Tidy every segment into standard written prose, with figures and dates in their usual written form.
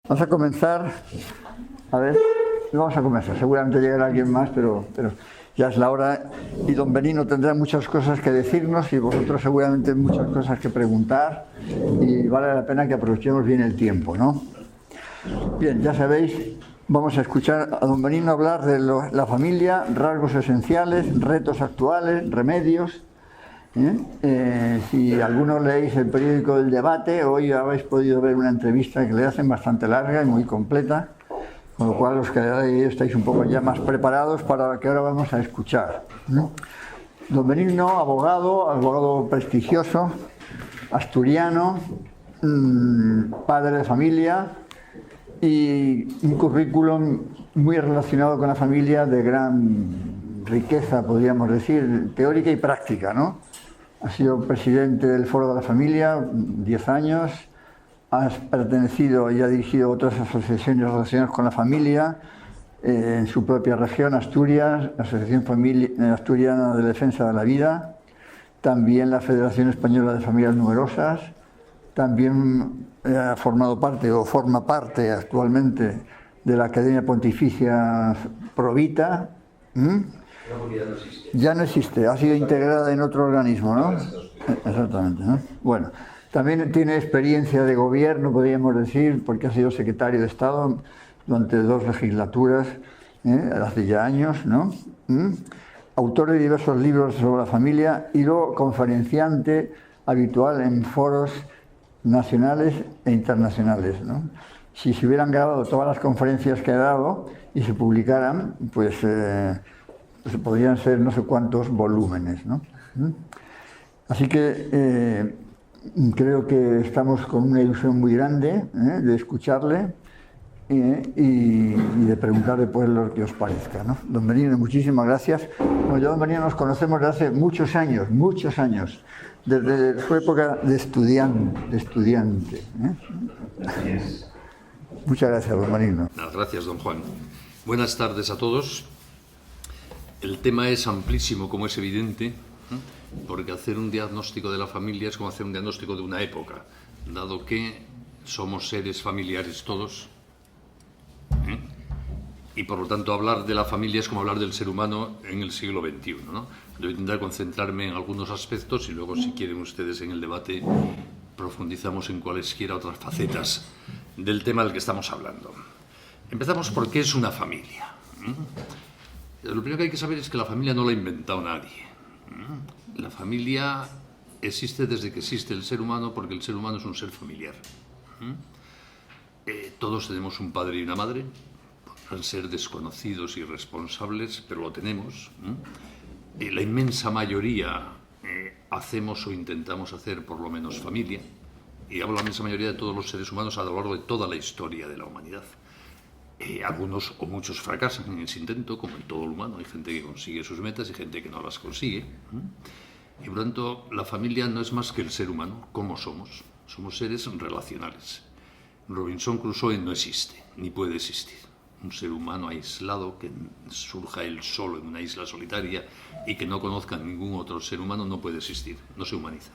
Vamos a comenzar. A ver, vamos a comenzar. Seguramente llegará alguien más, pero ya es la hora. Y don Benigno tendrá muchas cosas que decirnos y vosotros seguramente muchas cosas que preguntar. Y vale la pena que aprovechemos bien el tiempo, ¿no? Bien, ya sabéis, vamos a escuchar a don Benigno hablar de la familia, rasgos esenciales, retos actuales, remedios. Si algunos leéis el periódico del Debate, hoy habéis podido ver una entrevista que le hacen bastante larga y muy completa, con lo cual los que estáis un poco ya más preparados para lo que ahora vamos a escuchar. Don Benigno, abogado prestigioso, asturiano, padre de familia y un currículum muy relacionado con la familia de gran riqueza, podríamos decir, teórica y práctica, ¿no? Ha sido presidente del Foro de la Familia 10 años, ha pertenecido y ha dirigido otras asociaciones relacionadas con la familia en su propia región, Asturias, Asociación Asturiana de Defensa de la Vida, también la Federación Española de Familias Numerosas, también ha formado parte o forma parte actualmente de la Academia Pontificia Provita. Ya no existe, ha sido integrada en otro organismo, ¿no? Exactamente, ¿no? Bueno, también tiene experiencia de gobierno, podríamos decir, porque ha sido secretario de Estado durante 2 legislaturas, hace ya años, ¿no? Autor de diversos libros sobre la familia y luego conferenciante habitual en foros nacionales e internacionales, ¿no? Si se hubieran grabado todas las conferencias que ha dado y se publicaran, pues podrían ser no sé cuántos volúmenes, ¿no? Así que creo que estamos con una ilusión muy grande de escucharle y de preguntar después lo que os parezca, ¿no? Don Benigno, muchísimas gracias. Bueno, yo, don Benigno, nos conocemos desde hace muchos años, desde su época de estudiante. Gracias. Muchas gracias, don Benigno. Gracias, don Juan. Buenas tardes a todos. El tema es amplísimo, como es evidente, porque hacer un diagnóstico de la familia es como hacer un diagnóstico de una época, dado que somos seres familiares todos, y por lo tanto hablar de la familia es como hablar del ser humano en el siglo XXI, ¿no? Voy a intentar concentrarme en algunos aspectos y luego, si quieren ustedes, en el debate profundizamos en cualesquiera otras facetas del tema del que estamos hablando. Empezamos por qué es una familia. Lo primero que hay que saber es que la familia no la ha inventado nadie. La familia existe desde que existe el ser humano, porque el ser humano es un ser familiar. Todos tenemos un padre y una madre, podrán ser desconocidos y irresponsables, pero lo tenemos. La inmensa mayoría hacemos o intentamos hacer por lo menos familia, y hablo de la inmensa mayoría de todos los seres humanos a lo largo de toda la historia de la humanidad. Algunos o muchos fracasan en ese intento, como en todo el humano. Hay gente que consigue sus metas y gente que no las consigue. Y por lo tanto, la familia no es más que el ser humano, como somos. Somos seres relacionales. Robinson Crusoe no existe, ni puede existir. Un ser humano aislado, que surja él solo en una isla solitaria y que no conozca a ningún otro ser humano, no puede existir, no se humaniza.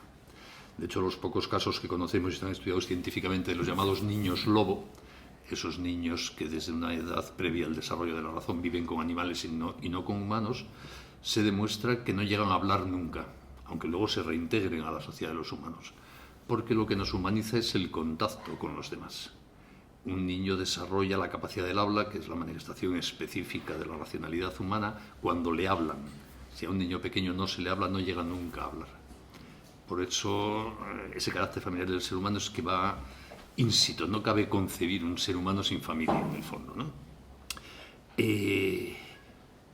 De hecho, los pocos casos que conocemos y están estudiados científicamente de los llamados niños lobo, esos niños que desde una edad previa al desarrollo de la razón viven con animales y no con humanos, se demuestra que no llegan a hablar nunca, aunque luego se reintegren a la sociedad de los humanos, porque lo que nos humaniza es el contacto con los demás. Un niño desarrolla la capacidad del habla, que es la manifestación específica de la racionalidad humana, cuando le hablan. Si a un niño pequeño no se le habla, no llega nunca a hablar. Por eso, ese carácter familiar del ser humano es que va... Insisto, no cabe concebir un ser humano sin familia, en el fondo, ¿no?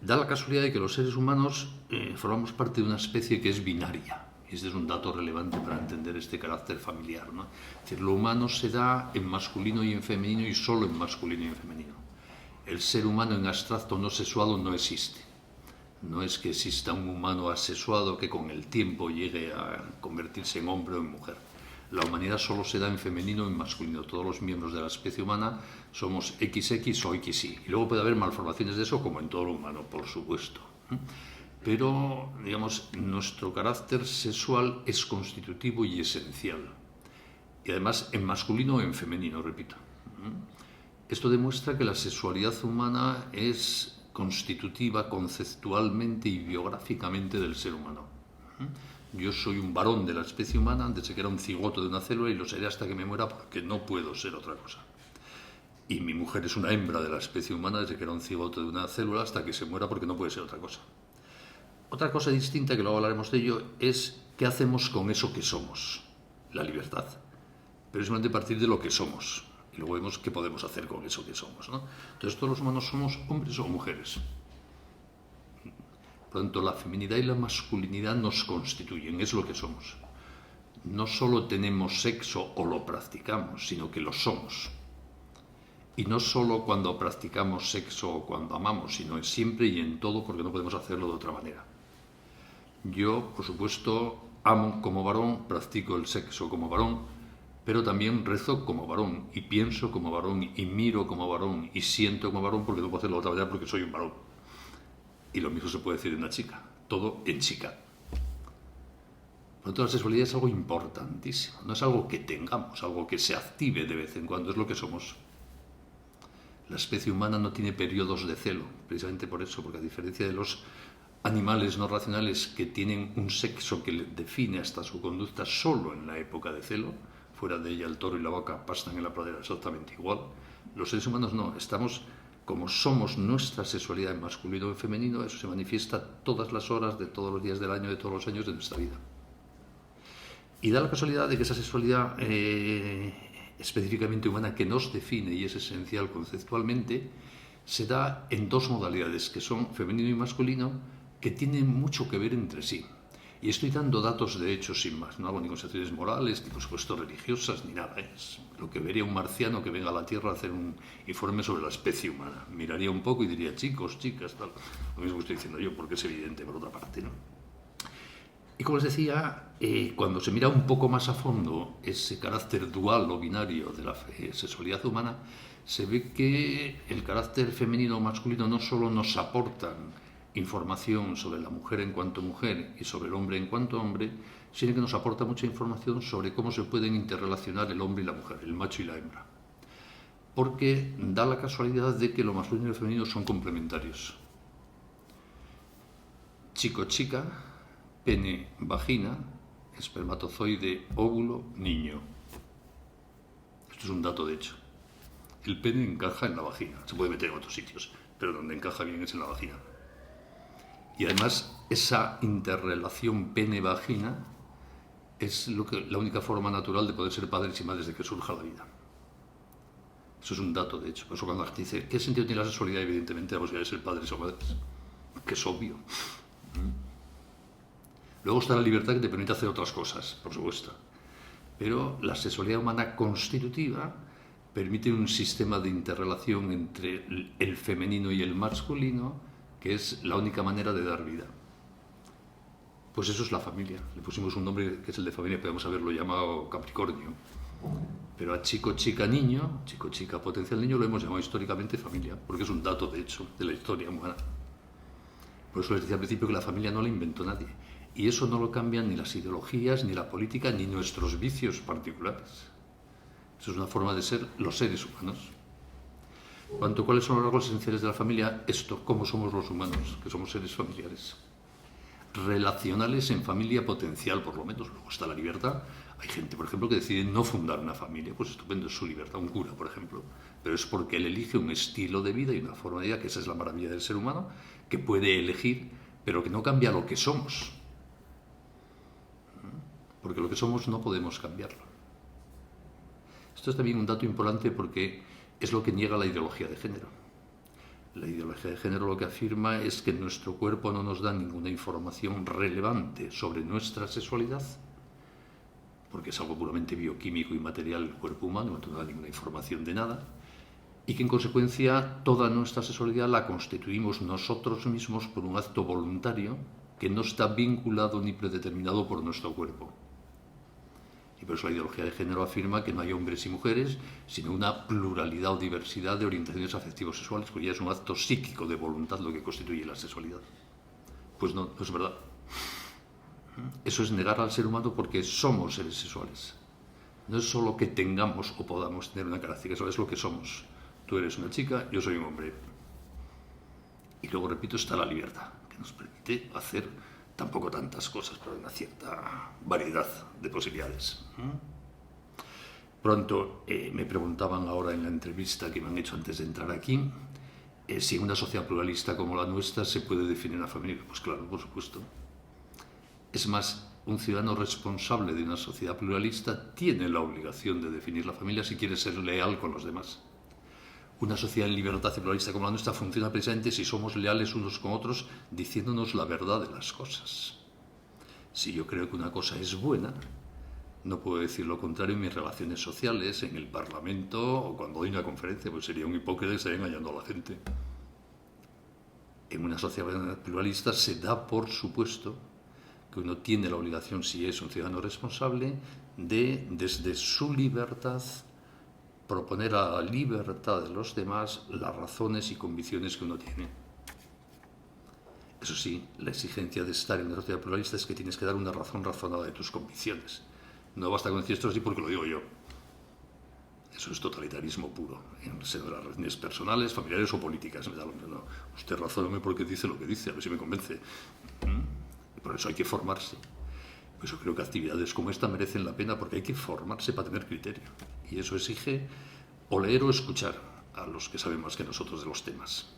Da la casualidad de que los seres humanos formamos parte de una especie que es binaria. Y este es un dato relevante para entender este carácter familiar, ¿no? Es decir, lo humano se da en masculino y en femenino y solo en masculino y en femenino. El ser humano en abstracto no sexuado no existe. No es que exista un humano asexuado que con el tiempo llegue a convertirse en hombre o en mujer. La humanidad solo se da en femenino o en masculino. Todos los miembros de la especie humana somos XX o XY. Y luego puede haber malformaciones de eso, como en todo lo humano, por supuesto. Pero, digamos, nuestro carácter sexual es constitutivo y esencial. Y además en masculino o en femenino, repito. Esto demuestra que la sexualidad humana es constitutiva conceptualmente y biográficamente del ser humano. Yo soy un varón de la especie humana desde que era un cigoto de una célula y lo seré hasta que me muera porque no puedo ser otra cosa. Y mi mujer es una hembra de la especie humana desde que era un cigoto de una célula hasta que se muera porque no puede ser otra cosa. Otra cosa distinta, que luego hablaremos de ello, es qué hacemos con eso que somos, la libertad. Pero es simplemente a partir de lo que somos. Y luego vemos qué podemos hacer con eso que somos, ¿no? Entonces todos los humanos somos hombres o mujeres. Por lo tanto, la feminidad y la masculinidad nos constituyen, es lo que somos. No solo tenemos sexo o lo practicamos, sino que lo somos. Y no solo cuando practicamos sexo o cuando amamos, sino siempre y en todo, porque no podemos hacerlo de otra manera. Yo, por supuesto, amo como varón, practico el sexo como varón, pero también rezo como varón, y pienso como varón, y miro como varón, y siento como varón, porque no puedo hacerlo de otra manera porque soy un varón. Y lo mismo se puede decir de una chica, todo en chica. Por lo tanto, la sexualidad es algo importantísimo, no es algo que tengamos, algo que se active de vez en cuando, es lo que somos. La especie humana no tiene periodos de celo, precisamente por eso, porque a diferencia de los animales no racionales que tienen un sexo que define hasta su conducta solo en la época de celo, fuera de ella el toro y la vaca pastan en la pradera exactamente igual, los seres humanos no, estamos como somos nuestra sexualidad en masculino y en femenino, eso se manifiesta todas las horas de todos los días del año, de todos los años de nuestra vida. Y da la casualidad de que esa sexualidad específicamente humana que nos define y es esencial conceptualmente, se da en dos modalidades, que son femenino y masculino, que tienen mucho que ver entre sí. Y estoy dando datos de hechos sin más, no hago ni concepciones morales, ni por supuesto religiosas, ni nada. Es lo que vería un marciano que venga a la Tierra a hacer un informe sobre la especie humana. Miraría un poco y diría, chicos, chicas, tal. Lo mismo que estoy diciendo yo, porque es evidente por otra parte, ¿no? Y como les decía, cuando se mira un poco más a fondo ese carácter dual o binario de la sexualidad humana, se ve que el carácter femenino o masculino no solo nos aportan información sobre la mujer en cuanto mujer y sobre el hombre en cuanto hombre, sino que nos aporta mucha información sobre cómo se pueden interrelacionar el hombre y la mujer, el macho y la hembra. Porque da la casualidad de que lo masculino y lo femenino son complementarios. Chico-chica, pene-vagina, espermatozoide, óvulo, niño. Esto es un dato de hecho. El pene encaja en la vagina, se puede meter en otros sitios, pero donde encaja bien es en la vagina. Y además, esa interrelación pene-vagina es la única forma natural de poder ser padres y madres de que surja la vida. Eso es un dato, de hecho. Por eso cuando la gente dice, ¿qué sentido tiene la sexualidad? Evidentemente, la posibilidad de ser padres o madres. Que es obvio. Luego está la libertad que te permite hacer otras cosas, por supuesto. Pero la sexualidad humana constitutiva permite un sistema de interrelación entre el femenino y el masculino, que es la única manera de dar vida. Pues eso es la familia. Le pusimos un nombre que es el de familia, podemos haberlo llamado Capricornio. Pero a chico, chica, niño, chico, chica, potencial niño, lo hemos llamado históricamente familia, porque es un dato, de hecho, de la historia humana. Por eso les decía al principio que la familia no la inventó nadie. Y eso no lo cambian ni las ideologías, ni la política, ni nuestros vicios particulares. Eso es una forma de ser los seres humanos. ¿Cuáles son los rasgos esenciales de la familia? Esto, cómo somos los humanos, que somos seres familiares. Relacionales en familia potencial, por lo menos. Luego está la libertad. Hay gente, por ejemplo, que decide no fundar una familia. Pues estupendo, es su libertad. Un cura, por ejemplo. Pero es porque él elige un estilo de vida y una forma de vida, que esa es la maravilla del ser humano, que puede elegir, pero que no cambia lo que somos. Porque lo que somos no podemos cambiarlo. Esto es también un dato importante porque es lo que niega la ideología de género. La ideología de género lo que afirma es que nuestro cuerpo no nos da ninguna información relevante sobre nuestra sexualidad, porque es algo puramente bioquímico y material el cuerpo humano, no da ninguna información de nada, y que en consecuencia toda nuestra sexualidad la constituimos nosotros mismos por un acto voluntario que no está vinculado ni predeterminado por nuestro cuerpo. Y por eso la ideología de género afirma que no hay hombres y mujeres, sino una pluralidad o diversidad de orientaciones afectivos sexuales, porque ya es un acto psíquico de voluntad lo que constituye la sexualidad. Pues no, no es verdad. Eso es negar al ser humano porque somos seres sexuales. No es solo que tengamos o podamos tener una característica sexual, es lo que somos. Tú eres una chica, yo soy un hombre. Y luego, repito, está la libertad, que nos permite hacer tampoco tantas cosas, pero una cierta variedad de posibilidades. Pronto me preguntaban ahora en la entrevista que me han hecho antes de entrar aquí, si en una sociedad pluralista como la nuestra se puede definir una familia. Pues claro, por supuesto. Es más, un ciudadano responsable de una sociedad pluralista tiene la obligación de definir la familia si quiere ser leal con los demás. Una sociedad en libertad y pluralista como la nuestra funciona precisamente si somos leales unos con otros, diciéndonos la verdad de las cosas. Si yo creo que una cosa es buena, no puedo decir lo contrario en mis relaciones sociales, en el Parlamento o cuando doy una conferencia, pues sería un hipócrita y estaría engañando a la gente. En una sociedad pluralista se da por supuesto que uno tiene la obligación, si es un ciudadano responsable, de, desde su libertad, proponer a la libertad de los demás las razones y convicciones que uno tiene. Eso sí, la exigencia de estar en una sociedad pluralista es que tienes que dar una razón razonada de tus convicciones. No basta con decir esto así porque lo digo yo. Eso es totalitarismo puro, en el seno de las relaciones personales, familiares o políticas. No, usted razóname porque dice lo que dice, a ver si me convence. Y por eso hay que formarse. Pues yo creo que actividades como esta merecen la pena porque hay que formarse para tener criterio. Y eso exige o leer o escuchar a los que saben más que nosotros de los temas.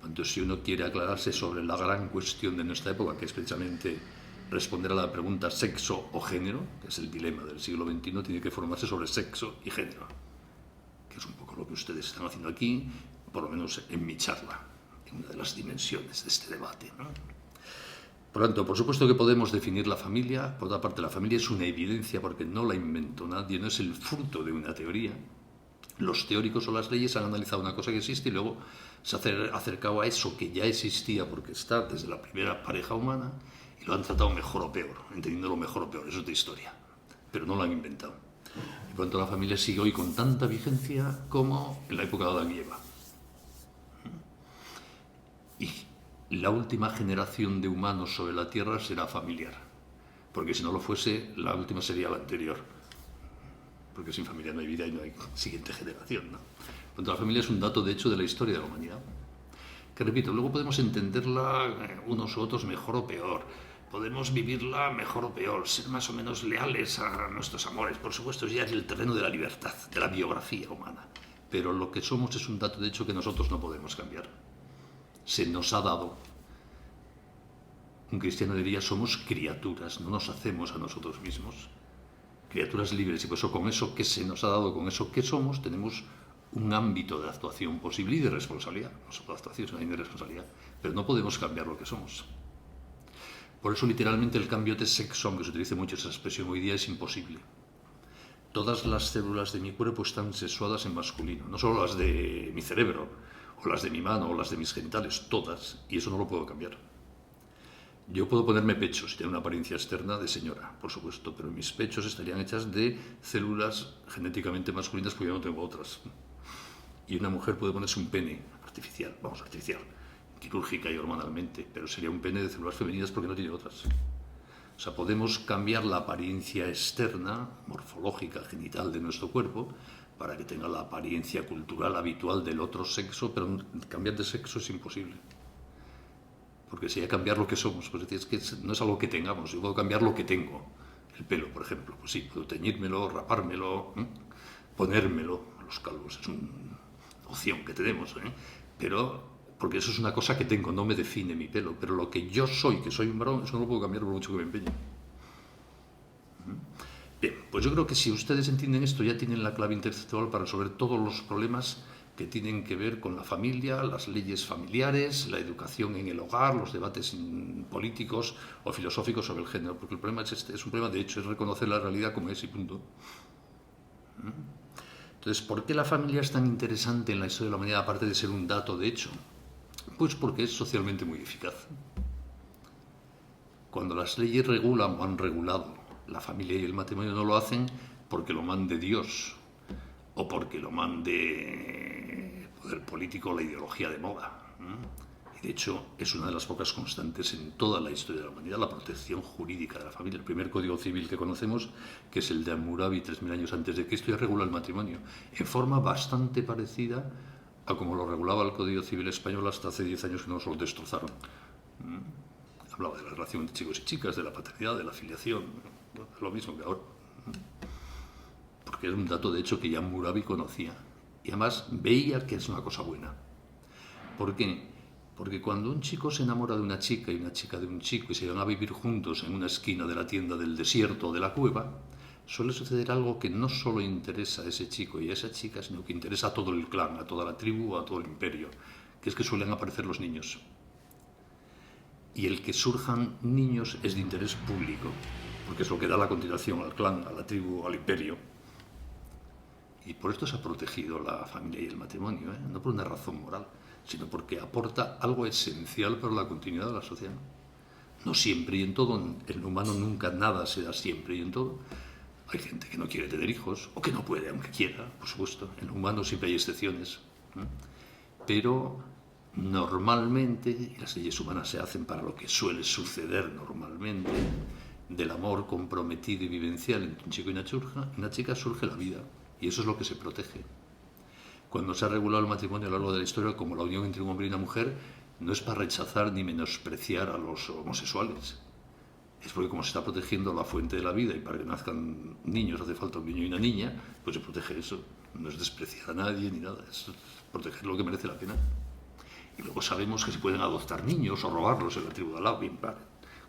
Entonces, si uno quiere aclararse sobre la gran cuestión de nuestra época, que es precisamente responder a la pregunta sexo o género, que es el dilema del siglo XXI, tiene que formarse sobre sexo y género, que es un poco lo que ustedes están haciendo aquí, por lo menos en mi charla, en una de las dimensiones de este debate, ¿no? Por lo tanto, por supuesto que podemos definir la familia. Por otra parte, la familia es una evidencia porque no la inventó nadie, no es el fruto de una teoría. Los teóricos o las leyes han analizado una cosa que existe y luego se han acercado a eso que ya existía porque está desde la primera pareja humana y lo han tratado mejor o peor, entendiéndolo mejor o peor, eso es de historia, pero no lo han inventado. Y por lo tanto la familia sigue hoy con tanta vigencia como en la época de Adán y Eva. Y la última generación de humanos sobre la Tierra será familiar, porque si no lo fuese, la última sería la anterior, porque sin familia no hay vida y no hay siguiente generación, ¿no? Por lo tanto, la familia es un dato, de hecho, de la historia de la humanidad, que repito, luego podemos entenderla unos u otros mejor o peor, podemos vivirla mejor o peor, ser más o menos leales a nuestros amores, por supuesto, ya es el terreno de la libertad, de la biografía humana, pero lo que somos es un dato, de hecho, que nosotros no podemos cambiar. Se nos ha dado. Un cristiano diría, somos criaturas, no nos hacemos a nosotros mismos. Criaturas libres, y por eso con eso que se nos ha dado, con eso que somos, tenemos un ámbito de actuación posible y de responsabilidad. No solo de actuación, sino de responsabilidad. Pero no podemos cambiar lo que somos. Por eso, literalmente, el cambio de sexo, aunque se utilice mucho esa expresión hoy día, es imposible. Todas las células de mi cuerpo están sexuadas en masculino, no solo las de mi cerebro, o las de mi mano, o las de mis genitales, todas, y eso no lo puedo cambiar. Yo puedo ponerme pechos y tener una apariencia externa de señora, por supuesto, pero mis pechos estarían hechas de células genéticamente masculinas porque yo no tengo otras. Y una mujer puede ponerse un pene artificial, quirúrgica y hormonalmente, pero sería un pene de células femeninas porque no tiene otras. O sea, podemos cambiar la apariencia externa, morfológica, genital de nuestro cuerpo, para que tenga la apariencia cultural habitual del otro sexo, pero cambiar de sexo es imposible. Porque sería cambiar lo que somos, pues es que no es algo que tengamos, yo puedo cambiar lo que tengo. El pelo, por ejemplo, pues sí, puedo teñírmelo, rapármelo, ponérmelo, los calvos, es una opción que tenemos, pero porque eso es una cosa que tengo, no me define mi pelo, pero lo que yo soy, que soy un varón, eso no lo puedo cambiar por mucho que me empeñe. Bien, pues yo creo que si ustedes entienden esto, ya tienen la clave intelectual para resolver todos los problemas que tienen que ver con la familia, las leyes familiares, la educación en el hogar, los debates políticos o filosóficos sobre el género, porque el problema es este, es un problema de hecho, es reconocer la realidad como es y punto. Entonces, ¿por qué la familia es tan interesante en la historia de la humanidad, aparte de ser un dato de hecho? Pues porque es socialmente muy eficaz. Cuando las leyes regulan o han regulado la familia y el matrimonio, no lo hacen porque lo mande Dios o porque lo mande el poder político o la ideología de moda. La De hecho, es una de las pocas constantes en toda la historia de la humanidad, la protección jurídica de la familia. El primer código civil que conocemos, que es el de Hammurabi, 3000 años antes de Cristo, ya regula el matrimonio, en forma bastante parecida a como lo regulaba el Código Civil español hasta hace 10 años que nos lo destrozaron. Hablaba de la relación entre chicos y chicas, de la paternidad, de la filiación, lo mismo que ahora. Porque era un dato, de hecho, que ya Hammurabi conocía. Y además veía que es una cosa buena. ¿Por qué? Porque cuando un chico se enamora de una chica y una chica de un chico y se van a vivir juntos en una esquina de la tienda del desierto o de la cueva, suele suceder algo que no solo interesa a ese chico y a esa chica, sino que interesa a todo el clan, a toda la tribu, a todo el imperio, que es que suelen aparecer los niños. Y el que surjan niños es de interés público, porque es lo que da la continuación al clan, a la tribu, al imperio. Y por esto se ha protegido la familia y el matrimonio, no por una razón moral, sino porque aporta algo esencial para la continuidad de la sociedad. No siempre y en todo, en el humano nunca nada se da siempre y en todo. Hay gente que no quiere tener hijos, o que no puede, aunque quiera, por supuesto. En el humano siempre hay excepciones. Pero normalmente, y las leyes humanas se hacen para lo que suele suceder normalmente, del amor comprometido y vivencial entre un chico y una chica surge la vida. Y eso es lo que se protege. Cuando se ha regulado el matrimonio a lo largo de la historia, como la unión entre un hombre y una mujer, no es para rechazar ni menospreciar a los homosexuales. Es porque como se está protegiendo la fuente de la vida y para que nazcan niños hace falta un niño y una niña, pues se protege eso. No es despreciar a nadie ni nada, es proteger lo que merece la pena. Y luego sabemos que se pueden adoptar niños o robarlos en la tribu de Alá, bien,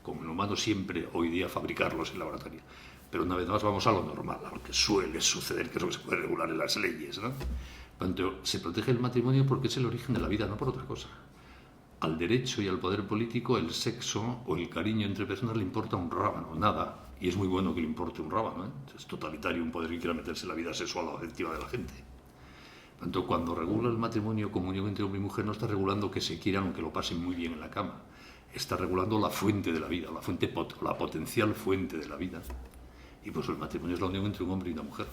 como en humano siempre hoy día fabricarlos en laboratorio. Pero una vez más vamos a lo normal, a lo que suele suceder, que es lo que se puede regular en las leyes, ¿no? Cuando se protege el matrimonio porque es el origen de la vida, no por otra cosa. Al derecho y al poder político el sexo o el cariño entre personas le importa un rábano, nada. Y es muy bueno que le importe un rábano, ¿eh? Es totalitario un poder que quiera meterse en la vida sexual o afectiva de la gente. Tanto cuando regula el matrimonio como unión entre hombre y mujer no está regulando que se quieran aunque lo pasen muy bien en la cama. Está regulando la fuente de la vida, la potencial fuente de la vida. Y pues el matrimonio es la unión entre un hombre y una mujer.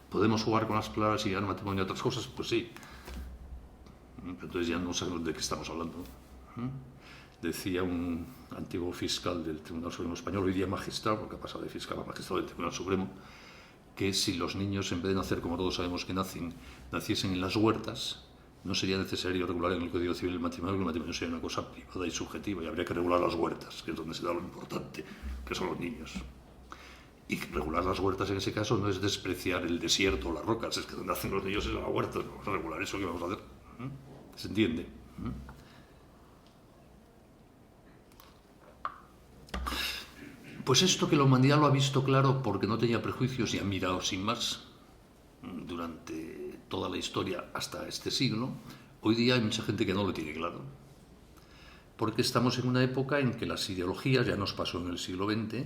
¿Podemos jugar con las palabras y llegar al matrimonio a otras cosas? Pues sí. Entonces ya no sabemos de qué estamos hablando. Decía un antiguo fiscal del Tribunal Supremo Español, hoy día magistrado, porque ha pasado de fiscal a magistrado del Tribunal Supremo, que si los niños, en vez de nacer como todos sabemos que naciesen en las huertas, no sería necesario regular en el Código Civil el matrimonio, porque el matrimonio sería una cosa privada y subjetiva, y habría que regular las huertas, que es donde se da lo importante, que son los niños. Y regular las huertas en ese caso no es despreciar el desierto o las rocas, es que donde hacen los niños es la huerta, vamos a regular eso, ¿qué vamos a hacer? ¿Se entiende? Pues esto que la humanidad lo ha visto claro porque no tenía prejuicios y ha mirado sin más durante toda la historia hasta este siglo, hoy día hay mucha gente que no lo tiene claro. Porque estamos en una época en que las ideologías, ya nos pasó en el siglo XX,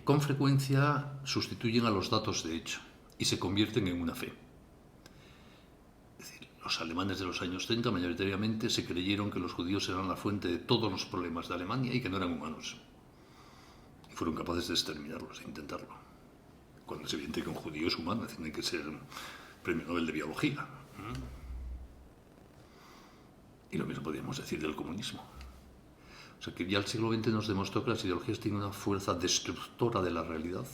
con frecuencia sustituyen a los datos de hecho y se convierten en una fe. Es decir, los alemanes de los años 30 mayoritariamente se creyeron que los judíos eran la fuente de todos los problemas de Alemania y que no eran humanos. Y fueron capaces de exterminarlos e intentarlo. Cuando es evidente que un judío es humano, tiene que ser premio Nobel de Biología. Y lo mismo podríamos decir del comunismo. O sea que ya el siglo XX nos demostró que las ideologías tienen una fuerza destructora de la realidad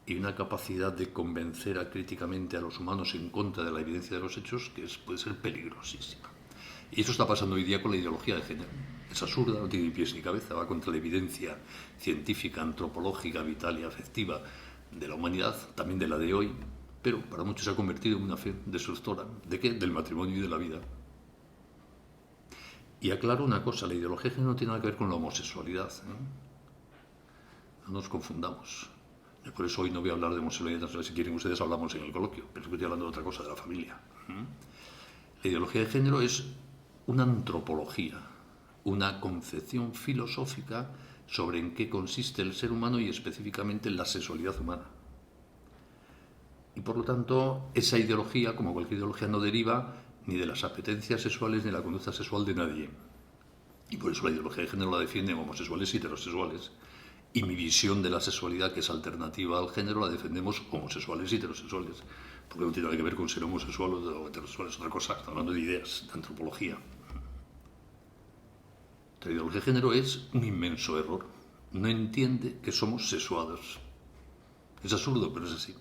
y una capacidad de convencer críticamente a los humanos en contra de la evidencia de los hechos que puede ser peligrosísima. Y eso está pasando hoy día con la ideología de género. Es absurda, no tiene ni pies ni cabeza, va contra la evidencia científica, antropológica, vital y afectiva de la humanidad, también de la de hoy, pero para muchos se ha convertido en una fe destructora. ¿De qué? Del matrimonio y de la vida. Y aclaro una cosa, la ideología de género no tiene nada que ver con la homosexualidad. No nos confundamos. Por eso hoy no voy a hablar de homosexualidad, si quieren ustedes hablamos en el coloquio, pero estoy hablando de otra cosa, de la familia. La ideología de género es una antropología, una concepción filosófica sobre en qué consiste el ser humano y específicamente la sexualidad humana. Y por lo tanto, esa ideología, como cualquier ideología, no deriva ni de las apetencias sexuales ni de la conducta sexual de nadie. Y por eso la ideología de género la defienden homosexuales y heterosexuales. Y mi visión de la sexualidad, que es alternativa al género, la defendemos homosexuales y heterosexuales. Porque no tiene nada que ver con ser homosexual o heterosexual, es otra cosa. Estamos hablando de ideas, de antropología. La ideología de género es un inmenso error. No entiende que somos sexuados. Es absurdo, pero es así.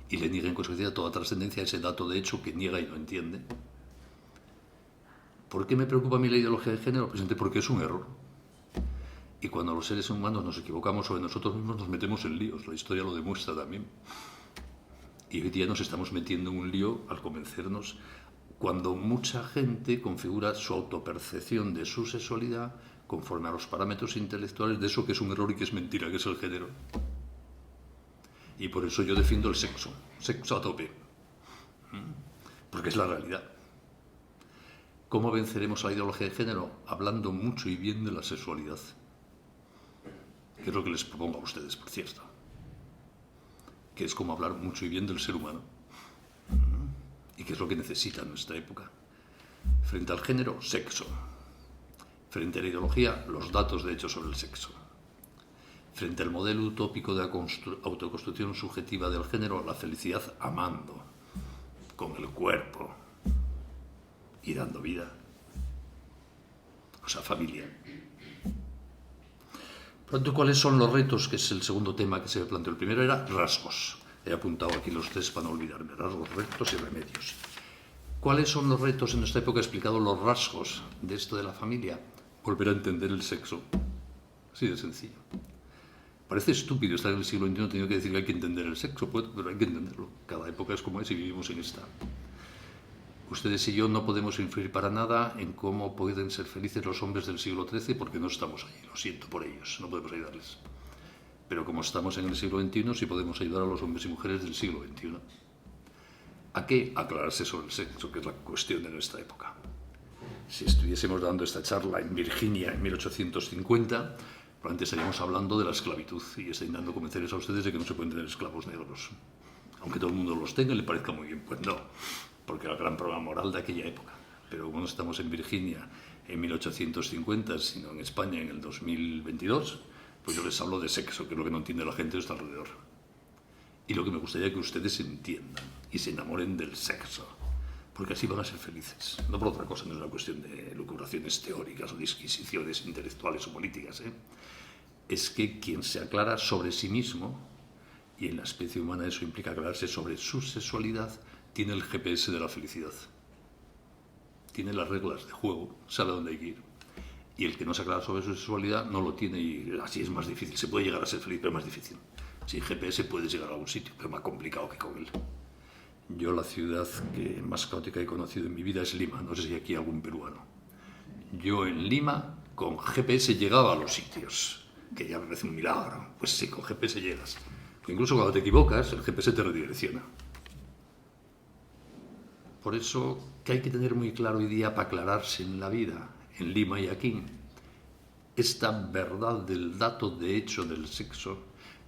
Y le niega en consecuencia toda trascendencia a ese dato de hecho que niega y no entiende. ¿Por qué me preocupa a mí la ideología de género? Precisamente porque es un error. Y cuando los seres humanos nos equivocamos sobre nosotros mismos, nos metemos en líos. La historia lo demuestra también. Y hoy día nos estamos metiendo en un lío al convencernos cuando mucha gente configura su autopercepción de su sexualidad conforme a los parámetros intelectuales de eso que es un error y que es mentira, que es el género. Y por eso yo defiendo el sexo a tope, porque es la realidad. ¿Cómo venceremos a la ideología de género? Hablando mucho y bien de la sexualidad, que es lo que les propongo a ustedes, por cierto, que es como hablar mucho y bien del ser humano, y que es lo que necesita nuestra época. Frente al género, sexo. Frente a la ideología, los datos de hecho sobre el sexo. Frente al modelo utópico de autoconstrucción subjetiva del género, la felicidad amando, con el cuerpo y dando vida. O sea, familia. Por tanto, ¿cuáles son los retos? Que es el segundo tema que se me planteó. El primero era rasgos. He apuntado aquí los tres para no olvidarme. Rasgos, retos y remedios. ¿Cuáles son los retos? En nuestra época he explicado los rasgos de esto de la familia. Volver a entender el sexo. Así de sencillo. Parece estúpido estar en el siglo XXI teniendo que decir que hay que entender el sexo, pero hay que entenderlo. Cada época es como es y vivimos en esta. Ustedes y yo no podemos influir para nada en cómo pueden ser felices los hombres del siglo XIII porque no estamos allí. Lo siento por ellos, no podemos ayudarles. Pero como estamos en el siglo XXI, sí podemos ayudar a los hombres y mujeres del siglo XXI. ¿A qué? Aclararse sobre el sexo, que es la cuestión de nuestra época. Si estuviésemos dando esta charla en Virginia en 1850, probablemente estaríamos hablando de la esclavitud y estoy intentando convencerles a ustedes de que no se pueden tener esclavos negros. Aunque todo el mundo los tenga y le parezca muy bien, pues no, porque era el gran problema moral de aquella época. Pero como no estamos en Virginia en 1850, sino en España en el 2022, pues yo les hablo de sexo, que es lo que no entiende la gente de este alrededor. Y lo que me gustaría que ustedes entiendan y se enamoren del sexo, porque así van a ser felices. No por otra cosa, no es una cuestión de lucubraciones teóricas o disquisiciones intelectuales o políticas. Es que quien se aclara sobre sí mismo, y en la especie humana eso implica aclararse sobre su sexualidad, tiene el GPS de la felicidad. Tiene las reglas de juego, sabe a dónde hay que ir. Y el que no se aclara sobre su sexualidad no lo tiene y así es más difícil. Se puede llegar a ser feliz, pero es más difícil. Sin GPS puedes llegar a algún sitio, pero más complicado que con él. Yo la ciudad que más caótica he conocido en mi vida es Lima. No sé si hay aquí algún peruano. Yo en Lima con GPS llegaba a los sitios, que ya me parece un milagro. Pues sí, con GPS llegas. Porque incluso cuando te equivocas, el GPS te redirecciona. Por eso que hay que tener muy claro hoy día para aclararse en la vida, en Lima y aquí, esta verdad del dato de hecho del sexo,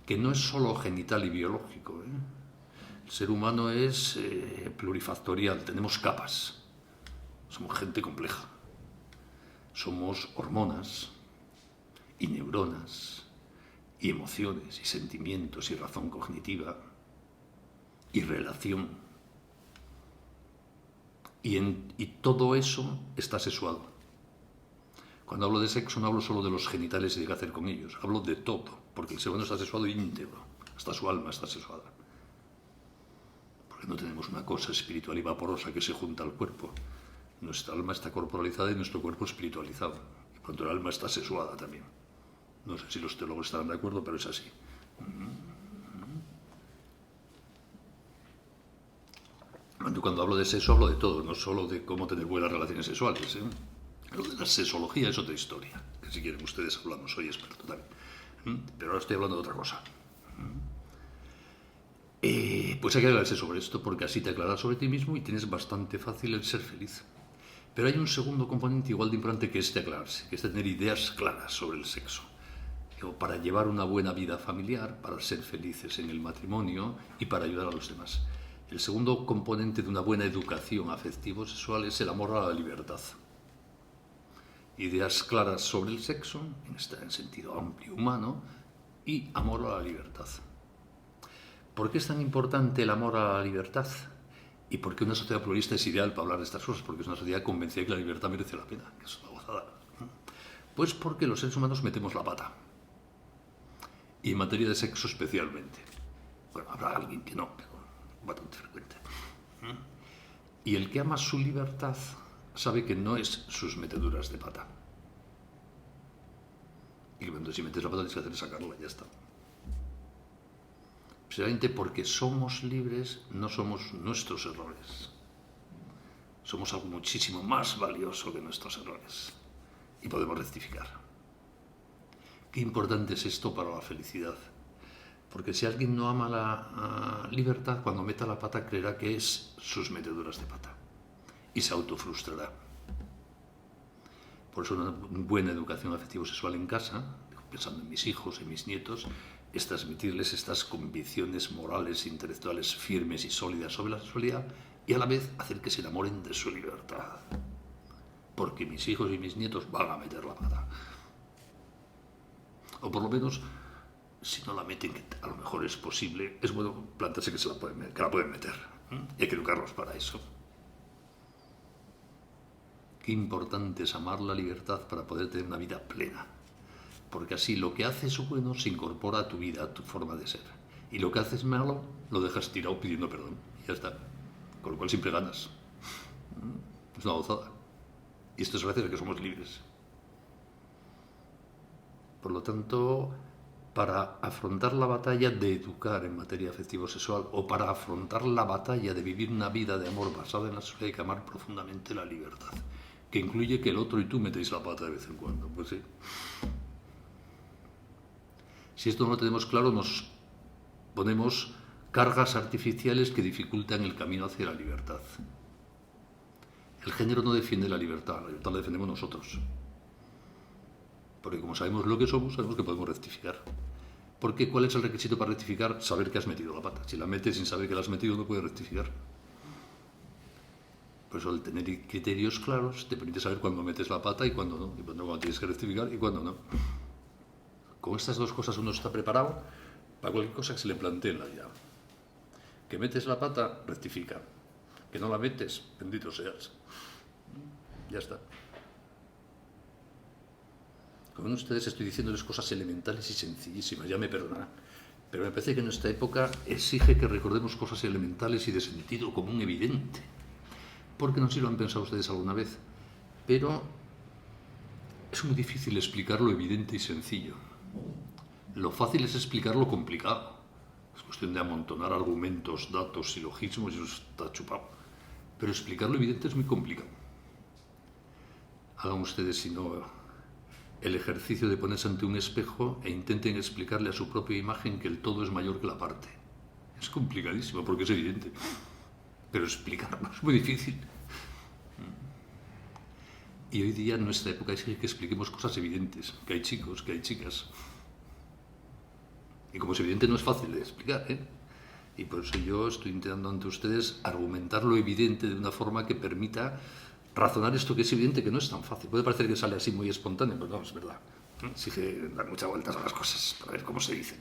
que no es solo genital y biológico. El ser humano es plurifactorial, tenemos capas, somos gente compleja, somos hormonas y neuronas y emociones y sentimientos y razón cognitiva y relación. Y todo eso está sexuado. Cuando hablo de sexo no hablo solo de los genitales y de qué hacer con ellos, hablo de todo, porque el ser humano está sexuado íntegro, hasta su alma está sexuada. Porque no tenemos una cosa espiritual y vaporosa que se junta al cuerpo. Nuestra alma está corporalizada y nuestro cuerpo espiritualizado. Y por tanto el alma está sexuada también. No sé si los teólogos estarán de acuerdo, pero es así. Cuando hablo de sexo hablo de todo, no solo de cómo tener buenas relaciones sexuales. Lo de la sexología es otra historia, que si quieren ustedes hablamos, soy experto también. Pero ahora estoy hablando de otra cosa. Pues hay que aclararse sobre esto, porque así te aclaras sobre ti mismo y tienes bastante fácil el ser feliz. Pero hay un segundo componente igual de importante que es de aclararse, que es de tener ideas claras sobre el sexo. Para llevar una buena vida familiar, para ser felices en el matrimonio y para ayudar a los demás. El segundo componente de una buena educación afectivo-sexual es el amor a la libertad. Ideas claras sobre el sexo, en sentido amplio humano, y amor a la libertad. ¿Por qué es tan importante el amor a la libertad? ¿Y por qué una sociedad pluralista es ideal para hablar de estas cosas? Porque es una sociedad convencida de que la libertad merece la pena, que es una gozada. Pues porque los seres humanos metemos la pata. Y en materia de sexo especialmente. Bueno, habrá alguien que no, pero bastante frecuente. Y el que ama su libertad sabe que no es sus meteduras de pata. Y que cuando si metes la pata tienes que hacer es sacarla, ya está. Precisamente porque somos libres, no somos nuestros errores. Somos algo muchísimo más valioso que nuestros errores. Y podemos rectificar. Qué importante es esto para la felicidad. Porque si alguien no ama la libertad, cuando meta la pata creerá que es sus meteduras de pata. Y se autofrustrará. Por eso una buena educación afectivo-sexual en casa, pensando en mis hijos, en mis nietos, es transmitirles estas convicciones morales e intelectuales firmes y sólidas sobre la sexualidad y a la vez hacer que se enamoren de su libertad. Porque mis hijos y mis nietos van a meter la pata. O por lo menos, si no la meten, que a lo mejor es posible, es bueno plantearse que la pueden meter. Y hay que educarlos para eso. Qué importante es amar la libertad para poder tener una vida plena. Porque así lo que haces bueno se incorpora a tu vida, a tu forma de ser. Y lo que haces malo lo dejas tirado pidiendo perdón. Y ya está. Con lo cual siempre ganas. Es una gozada. Y esto es gracias a que somos libres. Por lo tanto, para afrontar la batalla de educar en materia afectivo-sexual o para afrontar la batalla de vivir una vida de amor basada en la sexualidad, hay que amar profundamente la libertad. Que incluye que el otro y tú metéis la pata de vez en cuando. Pues sí. Si esto no lo tenemos claro, nos ponemos cargas artificiales que dificultan el camino hacia la libertad. El género no defiende la libertad la defendemos nosotros. Porque como sabemos lo que somos, sabemos que podemos rectificar. Porque ¿cuál es el requisito para rectificar? Saber que has metido la pata. Si la metes sin saber que la has metido, no puedes rectificar. Por eso el tener criterios claros te permite saber cuándo metes la pata y cuándo no. Y cuándo tienes que rectificar y cuándo no. Con estas dos cosas uno está preparado para cualquier cosa que se le plantee en la vida. Que metes la pata, rectifica. Que no la metes, bendito seas. Ya está. Con ustedes estoy diciéndoles cosas elementales y sencillísimas, ya me perdonarán. Pero me parece que en nuestra época exige que recordemos cosas elementales y de sentido común evidente. Porque no sé si lo han pensado ustedes alguna vez, pero es muy difícil explicar lo evidente y sencillo. Lo fácil es explicar lo complicado. Es cuestión de amontonar argumentos, datos, silogismos y eso está chupado. Pero explicar lo evidente es muy complicado. Hagan ustedes, si no, el ejercicio de ponerse ante un espejo e intenten explicarle a su propia imagen que el todo es mayor que la parte. Es complicadísimo porque es evidente. Pero explicarlo es muy difícil. Y hoy día en nuestra época exige que expliquemos cosas evidentes, que hay chicos, que hay chicas. Y como es evidente no es fácil de explicar, ¿eh? Y por eso yo estoy intentando ante ustedes argumentar lo evidente de una forma que permita razonar esto que es evidente, que no es tan fácil. Puede parecer que sale así muy espontáneo, pero no, es verdad. Exige dar muchas vueltas a las cosas para ver cómo se dicen.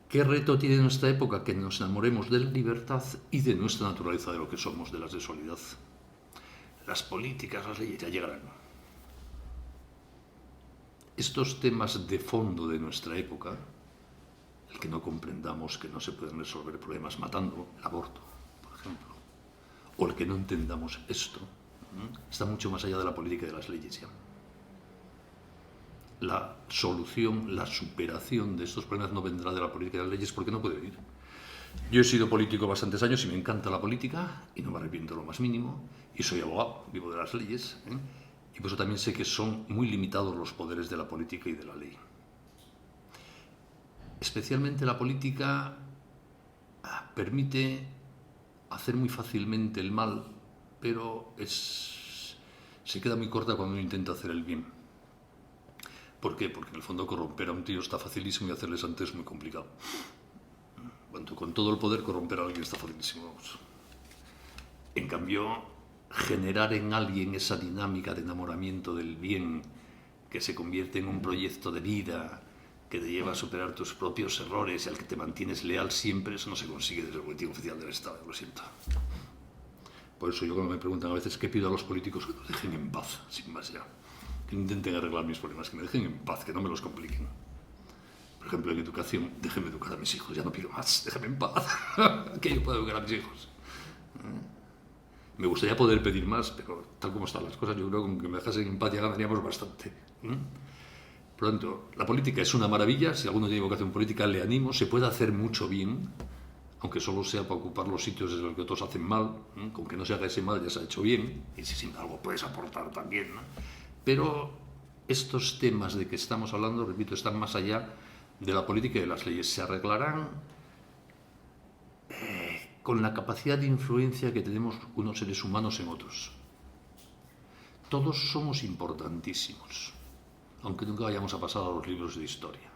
¿Qué reto tiene nuestra época? Que nos enamoremos de la libertad y de nuestra naturaleza, de lo que somos, de la sexualidad. Las políticas, las leyes ya llegarán. Estos temas de fondo de nuestra época, el que no comprendamos que no se pueden resolver problemas matando, el aborto, por ejemplo, o el que no entendamos esto, está mucho más allá de la política y de las leyes ya. La solución, la superación de estos problemas no vendrá de la política y de las leyes porque no puede venir. Yo he sido político bastantes años y me encanta la política y no me arrepiento lo más mínimo y soy abogado, vivo de las leyes, y por eso también sé que son muy limitados los poderes de la política y de la ley. Especialmente la política permite hacer muy fácilmente el mal, pero se queda muy corta cuando uno intenta hacer el bien. ¿Por qué? Porque en el fondo corromper a un tío está facilísimo y hacerles antes es muy complicado. Cuando con todo el poder corromper a alguien está facilísimo. En cambio, generar en alguien esa dinámica de enamoramiento del bien que se convierte en un proyecto de vida, que te lleva a superar tus propios errores y al que te mantienes leal siempre, eso no se consigue desde el boletín oficial del Estado, lo siento. Por eso yo cuando me preguntan a veces qué pido a los políticos, que nos dejen en paz, sin más ya. Que intenten arreglar mis problemas, que me dejen en paz, que no me los compliquen. Por ejemplo, en educación, déjenme educar a mis hijos, ya no pido más, déjenme en paz, que yo pueda educar a mis hijos. Me gustaría poder pedir más, pero tal como están las cosas, yo creo que con que me dejasen en paz ya ganaríamos bastante. Por lo tanto, la política es una maravilla, si alguno tiene vocación política le animo, se puede hacer mucho bien, aunque solo sea para ocupar los sitios desde los que otros hacen mal, con que no se haga ese mal ya se ha hecho bien, y si sin algo puedes aportar también, ¿no? Pero estos temas de que estamos hablando, repito, están más allá de la política y de las leyes. Se arreglarán con la capacidad de influencia que tenemos unos seres humanos en otros. Todos somos importantísimos, aunque nunca vayamos a pasar a los libros de historia.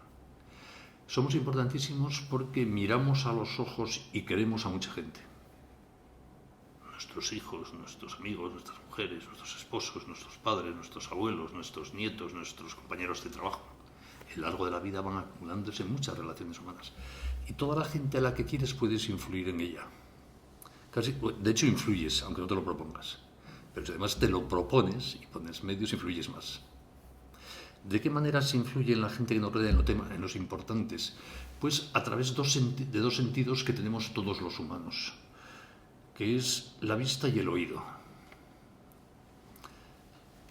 Somos importantísimos porque miramos a los ojos y queremos a mucha gente. Nuestros hijos, nuestros amigos, nuestras mujeres, nuestros esposos, nuestros padres, nuestros abuelos, nuestros nietos, nuestros compañeros de trabajo. A lo largo de la vida van acumulándose muchas relaciones humanas. Y toda la gente a la que quieres puedes influir en ella. De hecho, influyes, aunque no te lo propongas. Pero si además te lo propones y pones medios, influyes más. ¿De qué manera se influye en la gente que nos rodea en los importantes? Pues a través de dos sentidos que tenemos todos los humanos, que es la vista y el oído.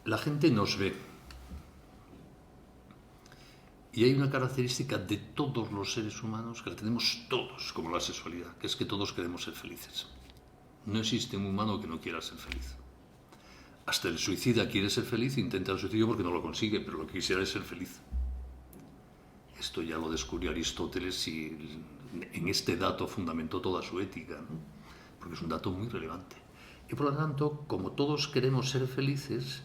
La gente nos ve. Y hay una característica de todos los seres humanos que la tenemos todos, como la sexualidad, que es que todos queremos ser felices. No existe un humano que no quiera ser feliz. Hasta el suicida quiere ser feliz e intenta el suicidio porque no lo consigue, pero lo que quisiera es ser feliz. Esto ya lo descubrió Aristóteles y en este dato fundamentó toda su ética, ¿no? Porque es un dato muy relevante. Y por lo tanto, como todos queremos ser felices,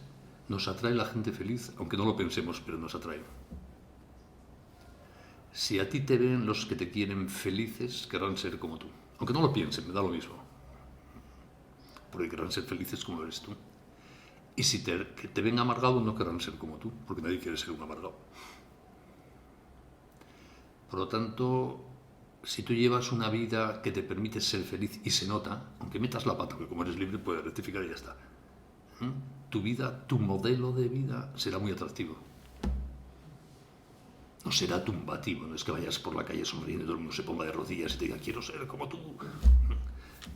nos atrae la gente feliz, aunque no lo pensemos, pero nos atrae. Si a ti te ven los que te quieren felices, querrán ser como tú. Aunque no lo piensen, me da lo mismo. Porque querrán ser felices como eres tú. Y si te ven amargado, no querrán ser como tú, porque nadie quiere ser un amargado. Por lo tanto, si tú llevas una vida que te permite ser feliz y se nota, aunque metas la pata, que como eres libre puedes rectificar y ya está, tu vida, tu modelo de vida será muy atractivo. No será tumbativo, no es que vayas por la calle sonriendo y todo el mundo se ponga de rodillas y te diga quiero ser como tú.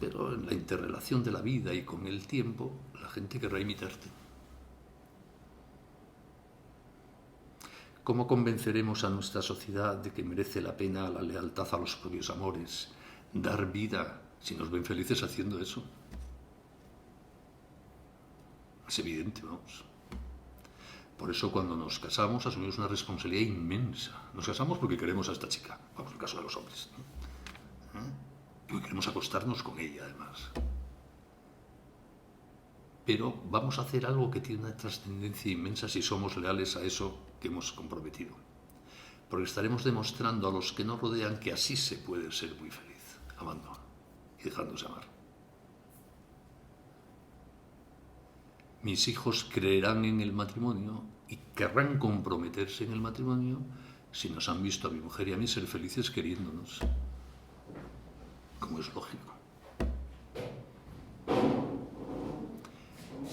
Pero en la interrelación de la vida y con el tiempo, la gente querrá imitarte. ¿Cómo convenceremos a nuestra sociedad de que merece la pena la lealtad a los propios amores, dar vida, si nos ven felices haciendo eso? Es evidente, vamos. Por eso cuando nos casamos asumimos una responsabilidad inmensa. Nos casamos porque queremos a esta chica, vamos, en el caso de los hombres, ¿no? Porque queremos acostarnos con ella, además. Pero vamos a hacer algo que tiene una trascendencia inmensa si somos leales a eso que hemos comprometido. Porque estaremos demostrando a los que nos rodean que así se puede ser muy feliz, amando y dejándose amar. Mis hijos creerán en el matrimonio y querrán comprometerse en el matrimonio si nos han visto a mi mujer y a mí ser felices queriéndonos, como es lógico.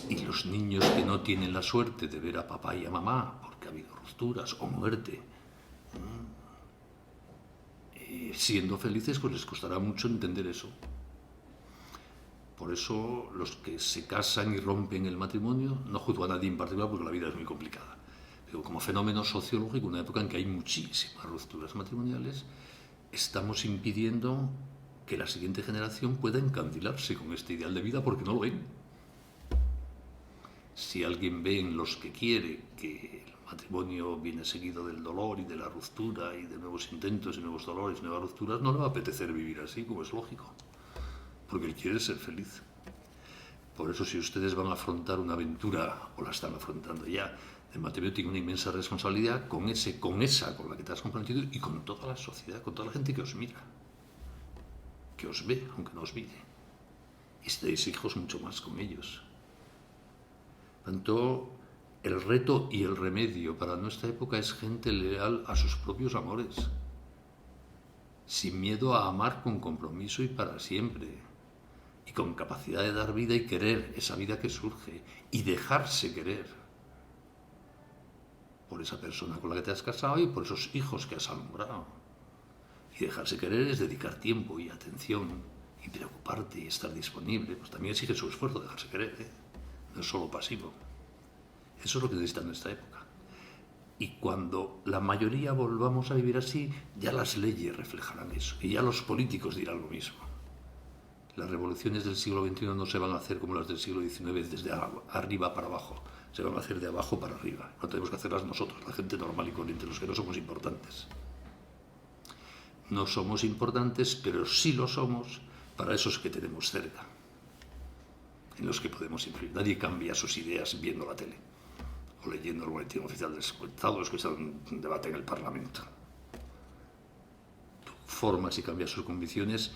Y los niños que no tienen la suerte de ver a papá y a mamá porque ha habido rupturas o muerte, siendo felices, pues les costará mucho entender eso. Por eso los que se casan y rompen el matrimonio, no juzgo a nadie en particular porque la vida es muy complicada, pero como fenómeno sociológico, en una época en que hay muchísimas rupturas matrimoniales, estamos impidiendo que la siguiente generación pueda encandilarse con este ideal de vida porque no lo ven. Si alguien ve en los que quiere que el matrimonio viene seguido del dolor y de la ruptura y de nuevos intentos y nuevos dolores, nuevas rupturas, no le va a apetecer vivir así, como es lógico. Porque él quiere ser feliz. Por eso si ustedes van a afrontar una aventura, o la están afrontando ya, el matrimonio tiene una inmensa responsabilidad con esa con la que te has comprometido y con toda la sociedad, con toda la gente que os mira, que os ve, aunque no os mire. Y si tenéis hijos, mucho más con ellos. Por tanto, el reto y el remedio para nuestra época es gente leal a sus propios amores, sin miedo a amar con compromiso y para siempre, y con capacidad de dar vida y querer esa vida que surge y dejarse querer por esa persona con la que te has casado y por esos hijos que has alumbrado. Y dejarse querer es dedicar tiempo y atención y preocuparte y estar disponible. Pues también exige su esfuerzo dejarse querer, ¿eh? No es solo pasivo. Eso es lo que necesita en esta época. Y cuando la mayoría volvamos a vivir así, ya las leyes reflejarán eso y ya los políticos dirán lo mismo. Las revoluciones del siglo XXI no se van a hacer como las del siglo XIX, desde arriba para abajo. Se van a hacer de abajo para arriba. No tenemos que hacerlas nosotros, la gente normal y corriente, los que no somos importantes. No somos importantes, pero sí lo somos para esos que tenemos cerca, en los que podemos influir. Nadie cambia sus ideas viendo la tele o leyendo el boletín oficial del Estado o escuchando un debate en el Parlamento. Tú formas y cambias sus convicciones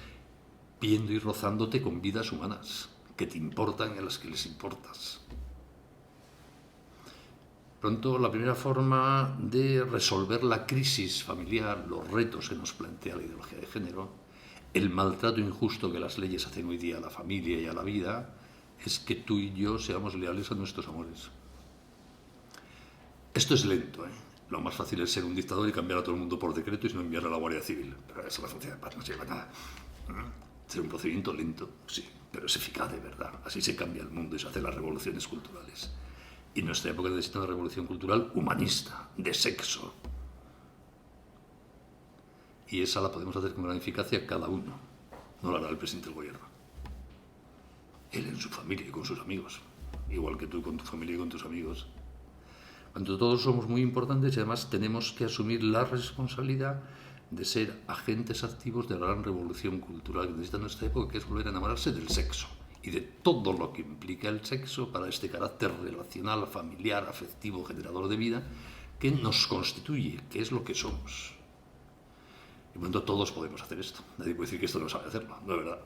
viendo y rozándote con vidas humanas que te importan y a las que les importas. Pronto, la primera forma de resolver la crisis familiar, los retos que nos plantea la ideología de género, el maltrato injusto que las leyes hacen hoy día a la familia y a la vida, es que tú y yo seamos leales a nuestros amores. Esto es lento, ¿eh? Lo más fácil es ser un dictador y cambiar a todo el mundo por decreto y no enviar a la Guardia Civil. Pero eso la sociedad de paz no lleva nada. Es un procedimiento lento, sí, pero es eficaz de verdad. Así se cambia el mundo y se hacen las revoluciones culturales. Y nuestra época necesita una revolución cultural humanista, de sexo. Y esa la podemos hacer con gran eficacia cada uno. No la hará el presidente del gobierno. Él en su familia y con sus amigos. Igual que tú con tu familia y con tus amigos. Cuando todos somos muy importantes y además tenemos que asumir la responsabilidad de ser agentes activos de la gran revolución cultural que necesita nuestra época, que es volver a enamorarse del sexo y de todo lo que implica el sexo para este carácter relacional, familiar, afectivo, generador de vida, que nos constituye, que es lo que somos. Y por lo tanto todos podemos hacer esto. Nadie puede decir que esto no sabe hacerlo, no es verdad.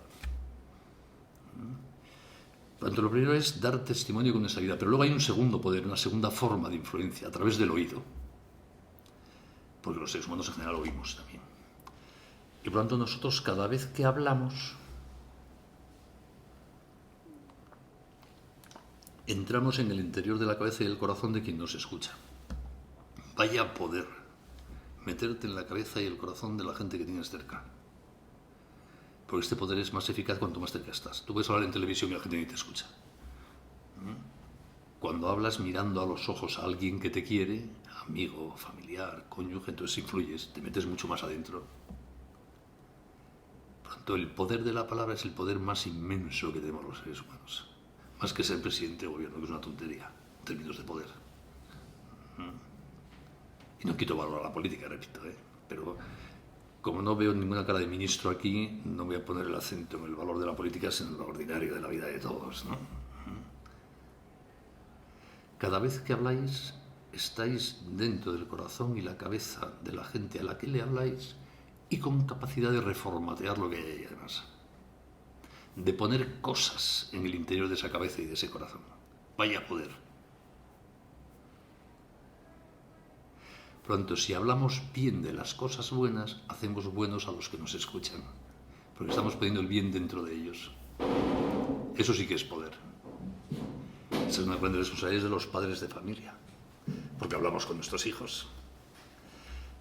Por lo tanto, lo primero es dar testimonio con esa vida, pero luego hay un segundo poder, una segunda forma de influencia, a través del oído. Porque los seres humanos en general oímos también. Y por lo tanto nosotros cada vez que hablamos entramos en el interior de la cabeza y el corazón de quien nos escucha. Vaya poder meterte en la cabeza y el corazón de la gente que tienes cerca. Porque este poder es más eficaz cuanto más cerca estás. Tú puedes hablar en televisión y la gente ni te escucha. Cuando hablas mirando a los ojos a alguien que te quiere, amigo, familiar, cónyuge, entonces influyes, te metes mucho más adentro. Por lo tanto, el poder de la palabra es el poder más inmenso que tenemos los seres humanos. Más que ser presidente de gobierno, que es una tontería, en términos de poder. Y no quito valor a la política, repito, pero como no veo ninguna cara de ministro aquí, no voy a poner el acento en el valor de la política, sino en lo ordinario de la vida de todos, ¿no? Cada vez que habláis, estáis dentro del corazón y la cabeza de la gente a la que le habláis y con capacidad de reformatear lo que hay ahí además. De poner cosas en el interior de esa cabeza y de ese corazón. Vaya poder. Pronto, si hablamos bien de las cosas buenas, hacemos buenos a los que nos escuchan, porque estamos poniendo el bien dentro de ellos. Eso sí que es poder. Esa es una gran responsabilidad de los padres de familia, porque hablamos con nuestros hijos.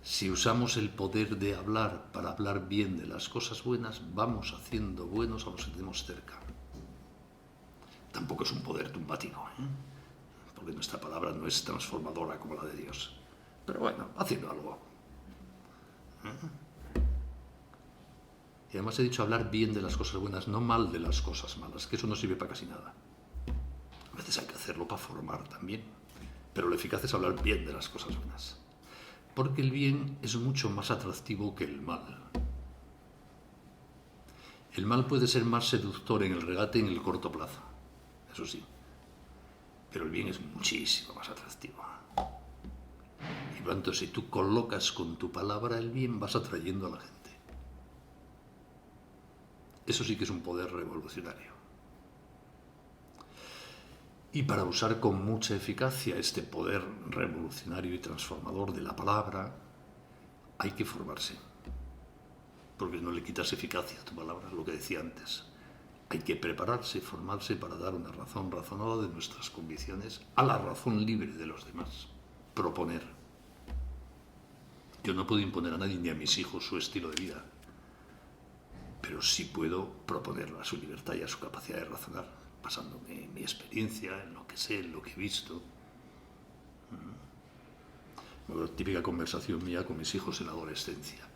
Si usamos el poder de hablar para hablar bien de las cosas buenas, vamos haciendo buenos a los que tenemos cerca. Tampoco es un poder tumbativo, porque nuestra palabra no es transformadora como la de Dios. Pero bueno, haciendo algo. Y además he dicho hablar bien de las cosas buenas, no mal de las cosas malas, que eso no sirve para casi nada. A veces hay que hacerlo para formar también, pero lo eficaz es hablar bien de las cosas buenas. Porque el bien es mucho más atractivo que el mal. El mal puede ser más seductor en el regate en el corto plazo, eso sí, pero el bien es muchísimo más atractivo. Y por lo tanto, si tú colocas con tu palabra el bien, vas atrayendo a la gente. Eso sí que es un poder revolucionario. Y para usar con mucha eficacia este poder revolucionario y transformador de la palabra, hay que formarse. Porque no le quitas eficacia a tu palabra, lo que decía antes. Hay que prepararse, formarse para dar una razón razonada de nuestras convicciones a la razón libre de los demás. Proponer. Yo no puedo imponer a nadie ni a mis hijos su estilo de vida, pero sí puedo proponer a su libertad y a su capacidad de razonar, basándome en mi experiencia, en lo que sé, en lo que he visto. Una típica conversación mía con mis hijos en la adolescencia.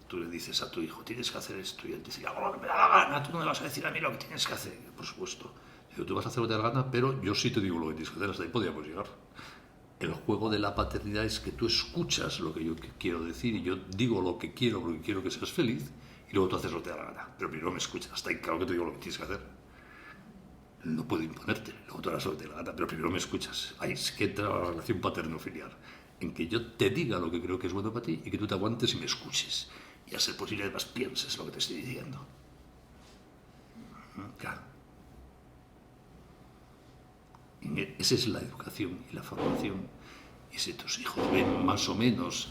Tú le dices a tu hijo, tienes que hacer esto, y él te dice, hago lo que me da la gana, tú no me vas a decir a mí lo que tienes que hacer. Por supuesto. Digo, tú vas a hacer lo que te da la gana, pero yo sí te digo lo que tienes que hacer, hasta ahí podríamos llegar. El juego de la paternidad es que tú escuchas lo que yo quiero decir y yo digo lo que quiero porque quiero que seas feliz y luego tú haces lo que te da la gana. Pero primero me escuchas, hasta ahí claro que te digo lo que tienes que hacer. No puedo imponerte, luego tú harás lo que te da la gana, pero primero me escuchas. Ahí es que entra la relación paterno-filial, en que yo te diga lo que creo que es bueno para ti y que tú te aguantes y me escuches. Y a ser posible además pienses lo que te estoy diciendo. Claro. Esa es la educación y la formación. Y si tus hijos ven más o menos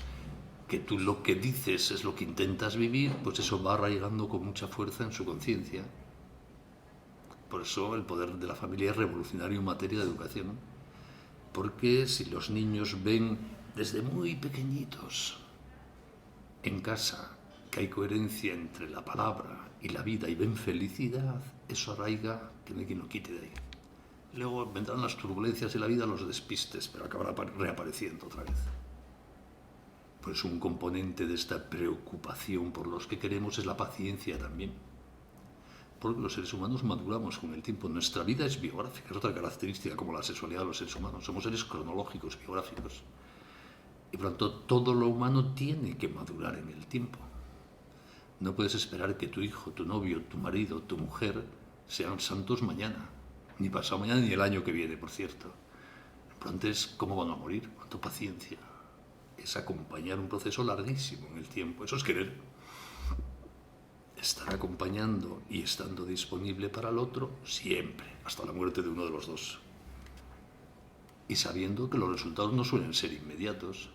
que tú lo que dices es lo que intentas vivir, pues eso va arraigando con mucha fuerza en su conciencia. Por eso el poder de la familia es revolucionario en materia de educación. Porque si los niños ven desde muy pequeñitos en casa que hay coherencia entre la palabra y la vida y ven felicidad, eso arraiga que no hay quien lo quite de ahí. Luego vendrán las turbulencias de la vida, los despistes, pero acabará reapareciendo otra vez. Pues un componente de esta preocupación por los que queremos es la paciencia también. Porque los seres humanos maduramos con el tiempo. Nuestra vida es biográfica, es otra característica como la sexualidad de los seres humanos. Somos seres cronológicos, biográficos. Y por lo tanto, todo lo humano tiene que madurar en el tiempo. No puedes esperar que tu hijo, tu novio, tu marido, tu mujer sean santos mañana, ni pasado mañana, ni el año que viene, por cierto. Entonces, ¿cómo van a morir? ¿Cuánta paciencia? Es acompañar un proceso larguísimo en el tiempo. Eso es querer. Estar acompañando y estando disponible para el otro siempre, hasta la muerte de uno de los dos. Y sabiendo que los resultados no suelen ser inmediatos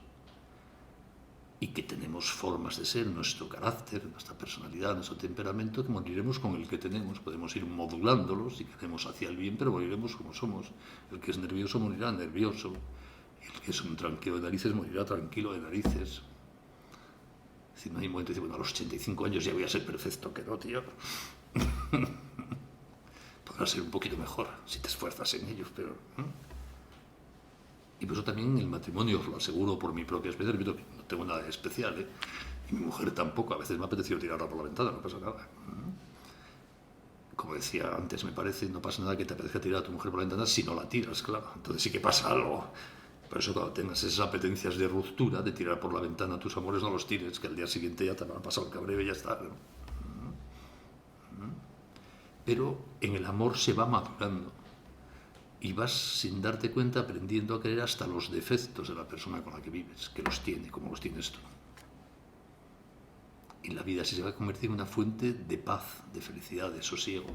y que tenemos formas de ser, nuestro carácter, nuestra personalidad, nuestro temperamento, que moriremos con el que tenemos. Podemos ir modulándolos si queremos hacia el bien, pero moriremos como somos. El que es nervioso morirá nervioso. Y el que es un tranquilo de narices morirá tranquilo de narices. Si no hay momento de decir, bueno, a los 85 años ya voy a ser perfecto, que no, tío. Podrás ser un poquito mejor si te esfuerzas en ellos, pero... Y por eso también el matrimonio, os lo aseguro por mi propia experiencia, no tengo nada de especial, ¿eh? Y mi mujer tampoco, a veces me ha apetecido tirarla por la ventana, no pasa nada. Como decía antes, me parece, no pasa nada que te apetezca tirar a tu mujer por la ventana si no la tiras, claro. Entonces sí que pasa algo. Por eso cuando tengas esas apetencias de ruptura, de tirar por la ventana a tus amores, no los tires, que al día siguiente ya te van a pasar el cabreo y ya está, ¿no? Pero en el amor se va madurando. Y vas, sin darte cuenta, aprendiendo a querer hasta los defectos de la persona con la que vives, que los tiene, como los tienes tú. Y la vida así se va a convertir en una fuente de paz, de felicidad, de sosiego,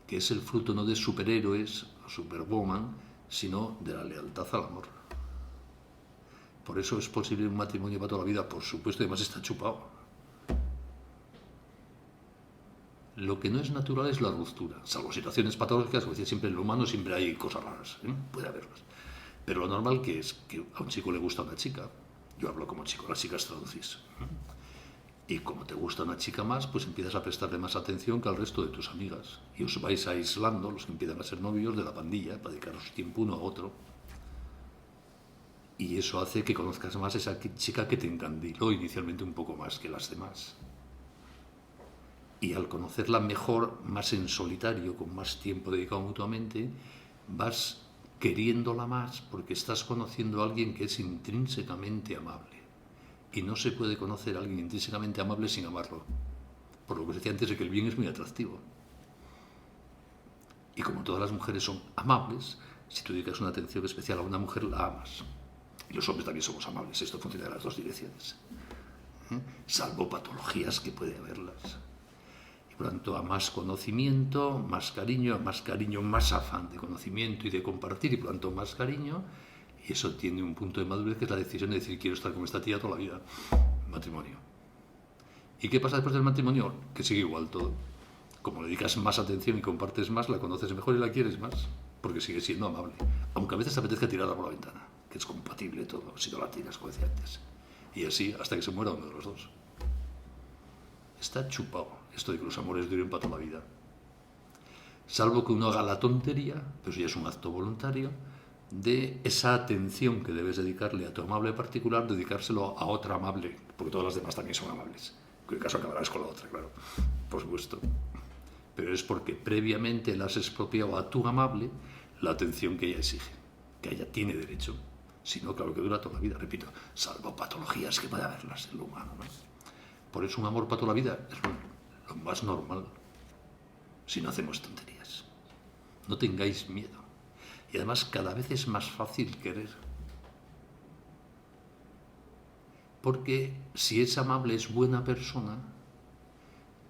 que es el fruto no de superhéroes o superwoman, sino de la lealtad al amor. Por eso es posible un matrimonio para toda la vida, por supuesto, y además está chupado. Lo que no es natural es la ruptura, salvo situaciones patológicas, como decía siempre, en lo humano siempre hay cosas raras, ¿eh? Puede haberlas. Pero lo normal que es que a un chico le gusta una chica, yo hablo como chico, las chicas traducís, y como te gusta una chica más, pues empiezas a prestarle más atención que al resto de tus amigas, y os vais aislando, los que empiezan a ser novios, de la pandilla, para dedicaros tiempo uno a otro, y eso hace que conozcas más a esa chica que te encandiló inicialmente un poco más que las demás. Y al conocerla mejor, más en solitario, con más tiempo dedicado mutuamente, vas queriéndola más porque estás conociendo a alguien que es intrínsecamente amable. Y no se puede conocer a alguien intrínsecamente amable sin amarlo. Por lo que decía antes de que el bien es muy atractivo. Y como todas las mujeres son amables, si tú dedicas una atención especial a una mujer, la amas. Y los hombres también somos amables, esto funciona en las dos direcciones. Salvo patologías que puede haberlas. Y por lo tanto, a más conocimiento, más cariño, más afán de conocimiento y de compartir, y por lo tanto más cariño, y eso tiene un punto de madurez que es la decisión de decir quiero estar con esta tía toda la vida. Matrimonio. ¿Y qué pasa después del matrimonio? Que sigue igual todo. Como le dedicas más atención y compartes más, la conoces mejor y la quieres más, porque sigue siendo amable. Aunque a veces te apetezca tirarla por la ventana, que es compatible todo, si no la tiras, como decía antes. Y así hasta que se muera uno de los dos. Está chupado esto de que los amores duren para toda la vida. Salvo que uno haga la tontería, pero eso ya es un acto voluntario, de esa atención que debes dedicarle a tu amable particular, dedicárselo a otra amable, porque todas las demás también son amables. En cualquier caso acabarás con la otra, claro, por supuesto. Pero es porque previamente le has expropiado a tu amable la atención que ella exige, que ella tiene derecho. Si no, claro que dura toda la vida, repito, salvo patologías que puede haberlas en lo humano, ¿no? Por eso un amor para toda la vida es lo más normal, si no hacemos tonterías. No tengáis miedo. Y además cada vez es más fácil querer. Porque si es amable, es buena persona,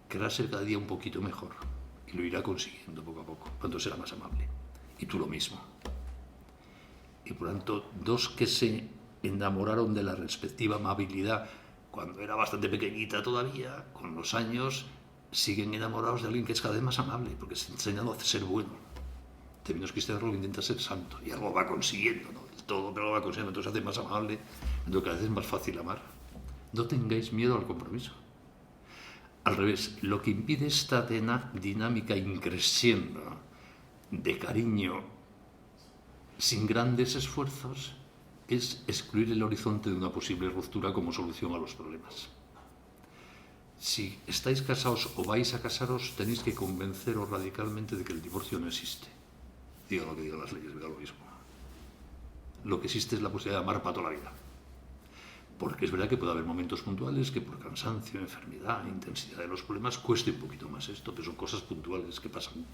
querrá ser cada día un poquito mejor. Y lo irá consiguiendo poco a poco, cuando será más amable. Y tú lo mismo. Y por lo tanto, dos que se enamoraron de la respectiva amabilidad cuando era bastante pequeñita todavía, con los años siguen enamorados de alguien que es cada vez más amable, porque se ha enseñado a ser bueno. También los cristianos lo intenta ser santo, y algo va consiguiendo, no del todo, pero lo va consiguiendo, entonces se hace más amable, entonces cada vez es más fácil amar. No tengáis miedo al compromiso. Al revés, lo que impide esta dinámica increciendo de cariño sin grandes esfuerzos es excluir el horizonte de una posible ruptura como solución a los problemas. Si estáis casados o vais a casaros, tenéis que convenceros radicalmente de que el divorcio no existe. Diga lo que digan las leyes, me da lo mismo. Lo que existe es la posibilidad de amar para toda la vida. Porque es verdad que puede haber momentos puntuales que por cansancio, enfermedad, intensidad de los problemas cueste un poquito más esto, pero son cosas puntuales que pasan.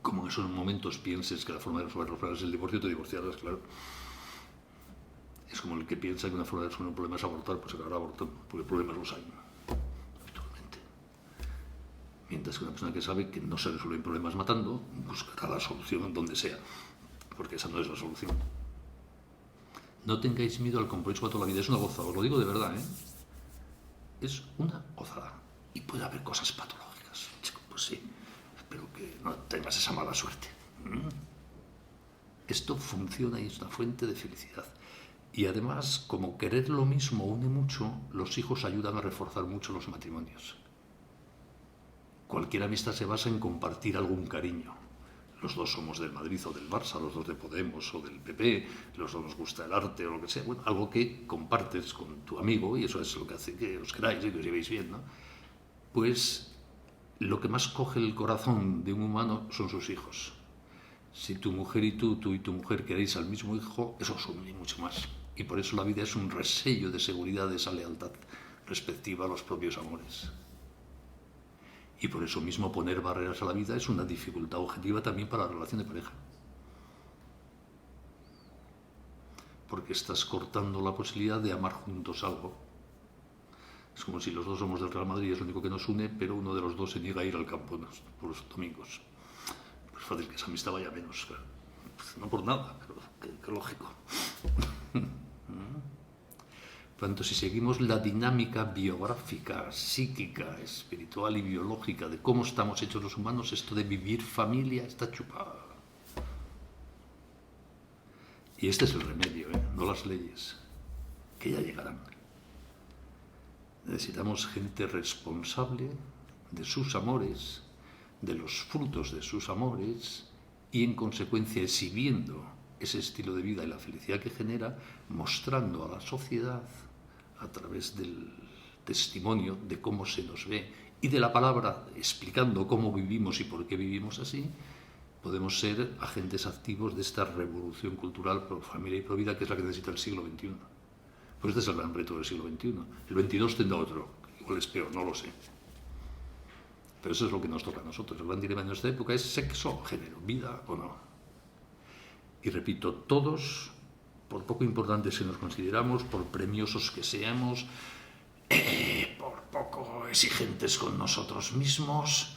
Como en esos momentos pienses que la forma de resolver los problemas es el divorcio, te divorciarás, claro. Es como el que piensa que una forma de resolver un problema es abortar, pues acabará abortando, porque problemas los hay, habitualmente. Mientras que una persona que sabe que no se resuelven problemas matando, buscará la solución donde sea, porque esa no es la solución. No tengáis miedo al compromiso para toda la vida, es una gozada, os lo digo de verdad, ¿eh? Es una gozada. Y puede haber cosas patológicas, chico, pues sí, espero que no tengas esa mala suerte. Esto funciona y es una fuente de felicidad. Y además, como querer lo mismo une mucho, los hijos ayudan a reforzar mucho los matrimonios. Cualquier amistad se basa en compartir algún cariño. Los dos somos del Madrid o del Barça, los dos de Podemos o del PP, los dos nos gusta el arte o lo que sea. Bueno, algo que compartes con tu amigo y eso es lo que hace que os queráis y que os llevéis bien, ¿no? Pues lo que más coge el corazón de un humano son sus hijos. Si tu mujer y tú y tu mujer queréis al mismo hijo, eso os une mucho más. Y por eso la vida es un resello de seguridad de esa lealtad respectiva a los propios amores. Y por eso mismo poner barreras a la vida es una dificultad objetiva también para la relación de pareja. Porque estás cortando la posibilidad de amar juntos algo. Es como si los dos somos del Real Madrid, es lo único que nos une, pero uno de los dos se niega a ir al campo por los domingos. Pues fácil que esa amistad vaya menos, claro. Pues no por nada, pero que lógico. Por tanto, si seguimos la dinámica biográfica, psíquica, espiritual y biológica de cómo estamos hechos los humanos, esto de vivir familia está chupado. Y este es el remedio, no las leyes, que ya llegarán. Necesitamos gente responsable de sus amores, de los frutos de sus amores y, en consecuencia, exhibiendo ese estilo de vida y la felicidad que genera, mostrando a la sociedad a través del testimonio de cómo se nos ve y de la palabra explicando cómo vivimos y por qué vivimos así, podemos ser agentes activos de esta revolución cultural pro familia y pro vida que es la que necesita el siglo XXI. Pues este es el gran reto del siglo XXI. El XXII tendrá otro, igual es peor, no lo sé. Pero eso es lo que nos toca a nosotros. El gran dilema de nuestra época es sexo o género, vida o no. Y repito, todos, por poco importantes que nos consideramos, por premiosos que seamos, por poco exigentes con nosotros mismos,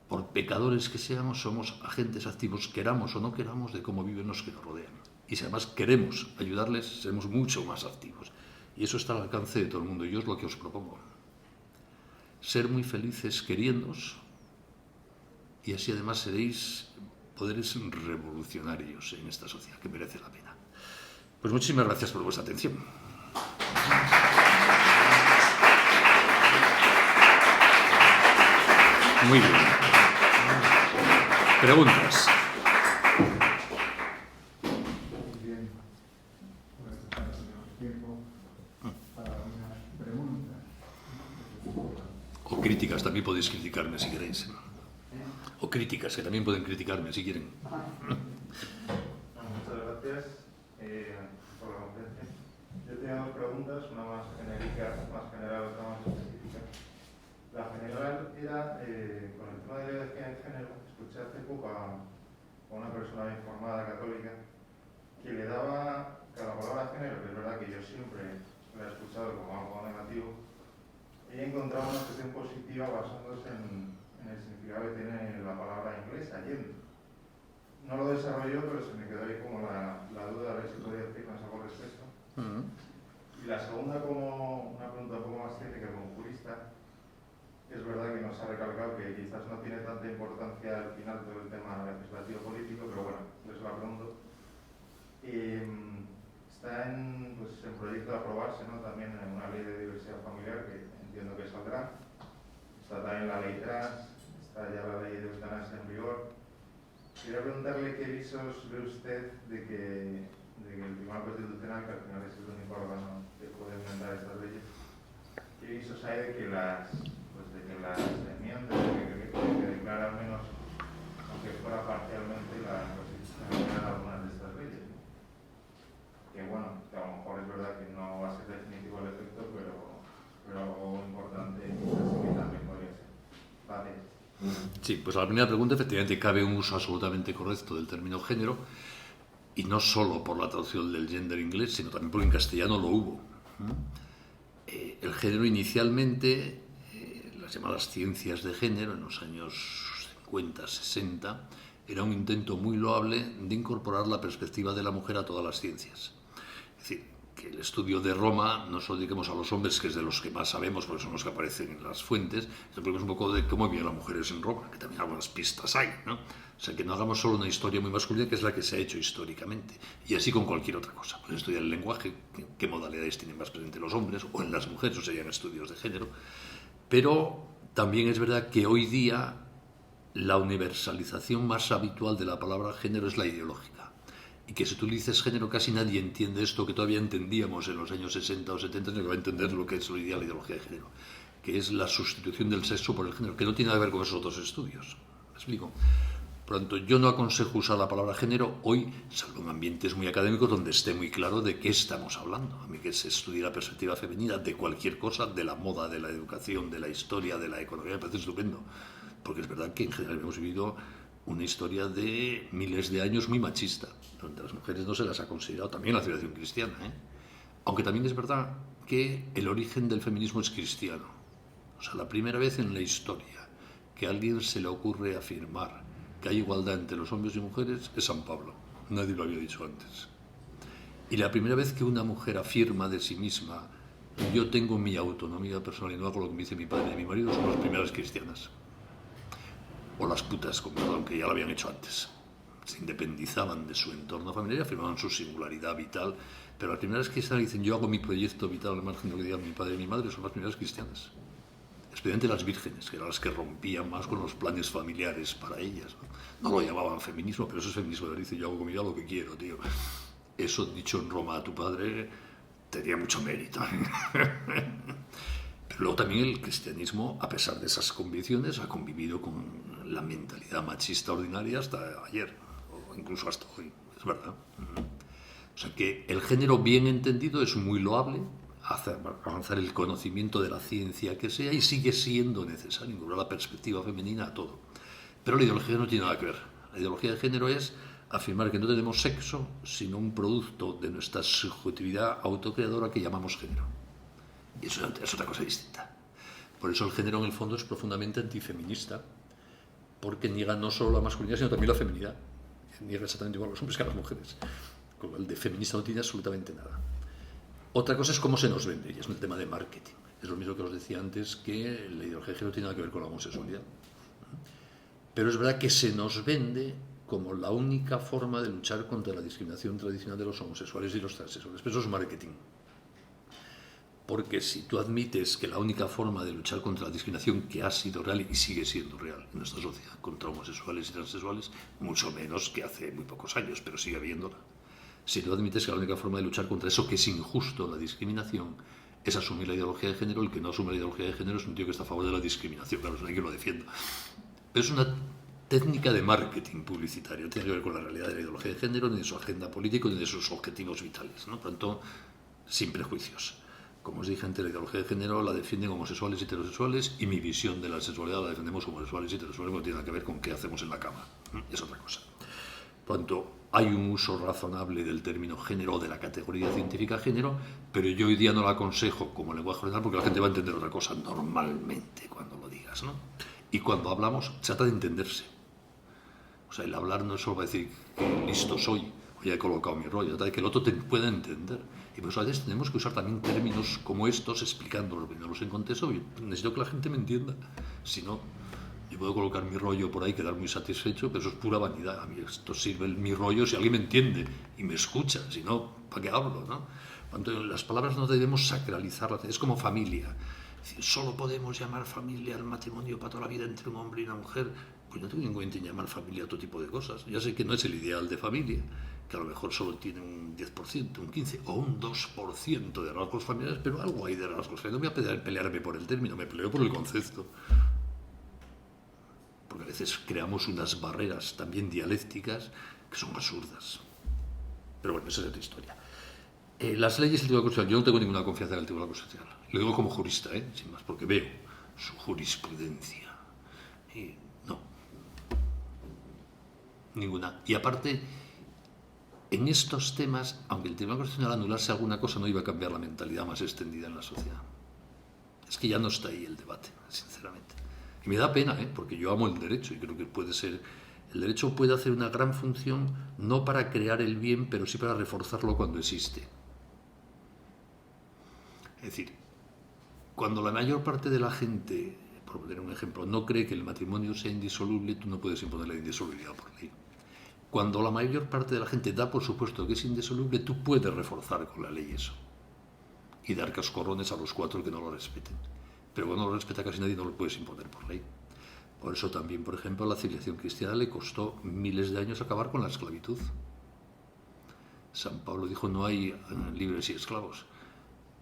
por pecadores que seamos, somos agentes activos, queramos o no queramos, de cómo viven los que nos rodean. Y si además queremos ayudarles, seremos mucho más activos. Y eso está al alcance de todo el mundo. Y yo es lo que os propongo. Ser muy felices queriéndoos, y así además seréis poderes revolucionarios en esta sociedad que merece la pena. Pues muchísimas gracias por vuestra atención. Muy bien. Preguntas. Muy bien. Tenemos tiempo para unas preguntas. O críticas, también podéis criticarme si queréis. O críticas, que también pueden criticarme si quieren. Muchas gracias por la conferencia. Yo tenía dos preguntas, una más genérica, más general, otra más específica. La general era, con el tema de la ideología de género, escuché hace poco a una persona informada católica que le daba que a la palabra género, que es verdad que yo siempre la he escuchado como algo negativo, ella encontraba una expresión positiva basándose en el significado que tiene la palabra inglesa, gender. No lo desarrolló, pero se me quedó ahí como la duda de ver si podía decirnos algo al respecto. Y la segunda, como una pregunta un poco más técnica como jurista, es verdad que nos ha recalcado que quizás no tiene tanta importancia al final todo el tema legislativo político, pero bueno, yo se la pregunto. Está en proyecto de aprobarse, ¿no?, también en una ley de diversidad familiar que entiendo que saldrá. Está también la ley trans, está ya la ley de eutanasia en vigor. Quería preguntarle qué visos ve usted de que el Tribunal Constitucional, que al final es el único órgano que puede enmendar estas leyes, qué visos hay de que las enmiendas, que declara al menos, aunque fuera parcialmente, la constitucionalidad de algunas de estas leyes, ¿no? Que bueno, que a lo mejor es verdad que no va a ser definitivo el efecto, pero algo importante quizás sí que también podría ser. Gracias. Sí, pues a la primera pregunta efectivamente cabe un uso absolutamente correcto del término género, y no solo por la traducción del gender inglés, sino también porque en castellano lo hubo. El género inicialmente, las llamadas ciencias de género en los años 50, 60, era un intento muy loable de incorporar la perspectiva de la mujer a todas las ciencias. Es decir, que el estudio de Roma no solo dediquemos a los hombres, que es de los que más sabemos, porque son los que aparecen en las fuentes, sino un poco de cómo vivían las mujeres en Roma, que también algunas pistas hay, ¿no? O sea, que no hagamos solo una historia muy masculina, que es la que se ha hecho históricamente, y así con cualquier otra cosa. Pues estudiar el lenguaje, qué modalidades tienen más presente los hombres, o en las mujeres, o serían estudios de género. Pero también es verdad que hoy día la universalización más habitual de la palabra género es la ideológica. Y que si tú dices género, casi nadie entiende esto que todavía entendíamos en los años 60 o 70, no va a entender lo que es hoy día la ideología de género, que es la sustitución del sexo por el género, que no tiene nada que ver con esos otros estudios. ¿Me explico? Por lo tanto, yo no aconsejo usar la palabra género hoy, salvo en ambientes muy académicos donde esté muy claro de qué estamos hablando. A mí que se estudie la perspectiva femenina de cualquier cosa, de la moda, de la educación, de la historia, de la economía, me parece estupendo. Porque es verdad que en general hemos vivido una historia de miles de años muy machista, donde a las mujeres no se las ha considerado, también la civilización cristiana, Aunque también es verdad que el origen del feminismo es cristiano. O sea, la primera vez en la historia que a alguien se le ocurre afirmar que hay igualdad entre los hombres y mujeres es San Pablo. Nadie lo había dicho antes. Y la primera vez que una mujer afirma de sí misma: yo tengo mi autonomía personal y no hago lo que me dice mi padre y mi marido, son las primeras cristianas. O las putas, aunque ya lo habían hecho antes. Se independizaban de su entorno familiar y afirmaban su singularidad vital. Pero las primeras cristianas dicen: yo hago mi proyecto vital al margen de lo que digan mi padre y mi madre, son las primeras cristianas. Especialmente las vírgenes, que eran las que rompían más con los planes familiares para ellas. No lo llamaban feminismo, pero eso es feminismo. Dice: yo hago conmigo lo que quiero, tío. Eso, dicho en Roma a tu padre, tenía mucho mérito. Pero luego también el cristianismo, a pesar de esas convicciones, ha convivido con la mentalidad machista ordinaria hasta ayer, o incluso hasta hoy. Es verdad. O sea que el género bien entendido es muy loable, avanzar el conocimiento de la ciencia que sea, y sigue siendo necesario incorporar la perspectiva femenina a todo. Pero la ideología no tiene nada que ver. La ideología de género es afirmar que no tenemos sexo, sino un producto de nuestra subjetividad autocreadora que llamamos género. Y eso es otra cosa distinta. Por eso el género en el fondo es profundamente antifeminista, porque niega no solo la masculinidad, sino también la feminidad. Niega exactamente igual a los hombres que a las mujeres. Con el de feminista no tiene absolutamente nada. Otra cosa es cómo se nos vende, y es un tema de marketing. Es lo mismo que os decía antes, que la ideología de género tiene nada que ver con la homosexualidad. Pero es verdad que se nos vende como la única forma de luchar contra la discriminación tradicional de los homosexuales y los transexuales. Pero eso es marketing. Porque si tú admites que la única forma de luchar contra la discriminación que ha sido real y sigue siendo real en nuestra sociedad contra homosexuales y transexuales, mucho menos que hace muy pocos años, pero sigue habiéndola. Si tú admites que la única forma de luchar contra eso que es injusto, la discriminación, es asumir la ideología de género, el que no asume la ideología de género es un tío que está a favor de la discriminación, claro, no hay quien lo defienda. Pero es una técnica de marketing publicitario, no tiene que ver con la realidad de la ideología de género, ni de su agenda política, ni de sus objetivos vitales, ¿no? Por tanto, sin prejuicios. Como os dije antes, la ideología de género la defienden homosexuales y heterosexuales, y mi visión de la sexualidad la defendemos homosexuales y heterosexuales, no tiene nada que ver con qué hacemos en la cama, es otra cosa. Por tanto, hay un uso razonable del término género o de la categoría científica género, pero yo hoy día no la aconsejo como lenguaje general porque la gente va a entender otra cosa normalmente cuando lo digas, ¿no? Y cuando hablamos, se trata de entenderse. O sea, el hablar no es solo para decir que listo soy, o ya he colocado mi rollo, trata de que el otro te pueda entender. Y por eso a veces tenemos que usar también términos como estos, explicándolos, poniéndolos en contexto. Yo necesito que la gente me entienda. Si no, yo puedo colocar mi rollo por ahí, quedar muy satisfecho, pero eso es pura vanidad. A mí esto sirve mi rollo si alguien me entiende y me escucha. Si no, ¿para qué hablo, no? Entonces, las palabras no debemos sacralizarlas. Es como familia. Es decir, solo podemos llamar familia al matrimonio para toda la vida entre un hombre y una mujer. Pues no tengo ningún inconveniente en llamar familia a otro tipo de cosas. Ya sé que no es el ideal de familia, que a lo mejor solo tiene un 10%, un 15% o un 2% de rasgos familiares, pero algo hay de rasgos familiares. No voy a pelearme por el término, me peleo por el concepto. Porque a veces creamos unas barreras también dialécticas que son absurdas. Pero bueno, esa es otra historia. Las leyes del Tribunal Constitucional, yo no tengo ninguna confianza en el Tribunal Constitucional. Lo digo como jurista, sin más, porque veo su jurisprudencia. Y no. Ninguna. Y aparte, en estos temas, aunque el Tribunal Constitucional anulase alguna cosa, no iba a cambiar la mentalidad más extendida en la sociedad. Es que ya no está ahí el debate, sinceramente. Y me da pena, porque yo amo el derecho y creo que puede ser... El derecho puede hacer una gran función, no para crear el bien, pero sí para reforzarlo cuando existe. Es decir, cuando la mayor parte de la gente, por poner un ejemplo, no cree que el matrimonio sea indisoluble, tú no puedes imponer la indisolubilidad por ley. Cuando la mayor parte de la gente da por supuesto que es indisoluble, tú puedes reforzar con la ley eso y dar cascorrones a los 4 que no lo respeten. Pero cuando no lo respeta casi nadie, no lo puedes imponer por ley. Por eso también, por ejemplo, a la civilización cristiana le costó miles de años acabar con la esclavitud. San Pablo dijo: no hay libres y esclavos,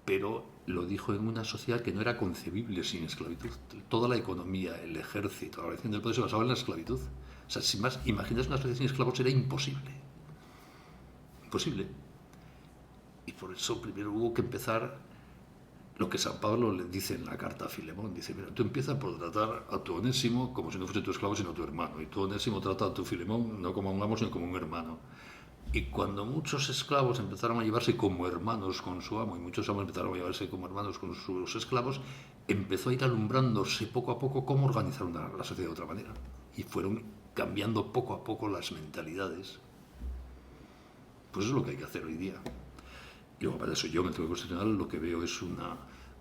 pero lo dijo en una sociedad que no era concebible sin esclavitud. Toda la economía, el ejército, la relación del poder se basaba en la esclavitud. O sea, sin más, imaginarse una sociedad sin esclavos era imposible. Imposible. Y por eso primero hubo que empezar lo que San Pablo le dice en la carta a Filemón. Dice: mira, tú empiezas por tratar a tu Onésimo como si no fuese tu esclavo, sino tu hermano. Y tu Onésimo trata a tu Filemón no como a un amo, sino como un hermano. Y cuando muchos esclavos empezaron a llevarse como hermanos con su amo y muchos amos empezaron a llevarse como hermanos con sus esclavos, empezó a ir alumbrándose poco a poco cómo organizar la sociedad de otra manera. Y fueron cambiando poco a poco las mentalidades. Pues eso es lo que hay que hacer hoy día. Y luego, para eso yo en el Tribunal Constitucional lo que veo es una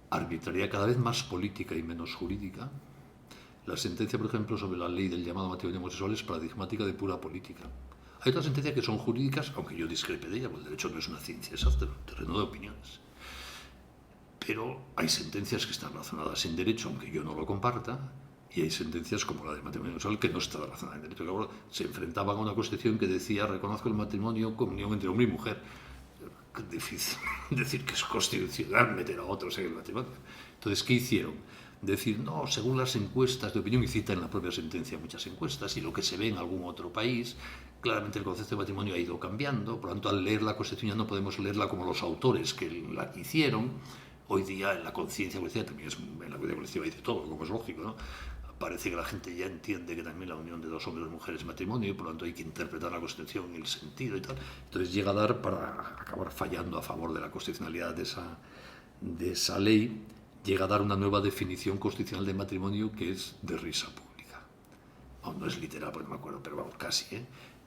arbitrariedad cada vez más política y menos jurídica. La sentencia, por ejemplo, sobre la ley del llamado matrimonio homosexual es paradigmática de pura política. Hay otras sentencias que son jurídicas, aunque yo discrepe de ella, porque el derecho no es una ciencia exacta, es un terreno de opiniones. Pero hay sentencias que están razonadas en derecho, aunque yo no lo comparta, y hay sentencias como la del matrimonio homosexual que no está razonada en derecho. Luego se enfrentaban a una constitución que decía: reconozco el matrimonio como unión entre hombre y mujer. Es difícil decir que es constitucional meter a otros en el matrimonio. Entonces, ¿qué hicieron? Decir: no, según las encuestas de opinión, y cita en la propia sentencia muchas encuestas, y lo que se ve en algún otro país, claramente el concepto de matrimonio ha ido cambiando. Por lo tanto, al leer la Constitución ya no podemos leerla como los autores que la hicieron. Hoy día en la conciencia colectiva, también es, en la conciencia colectiva hay de todo, como es lógico, ¿no? Parece que la gente ya entiende que también la unión de dos hombres o mujeres es matrimonio, y por lo tanto hay que interpretar la Constitución en el sentido y tal. Entonces llega a dar para acabar fallando a favor de la constitucionalidad de esa ley, llega a dar una nueva definición constitucional de matrimonio que es de risa pública. No es literal, porque no me acuerdo, pero vamos, casi,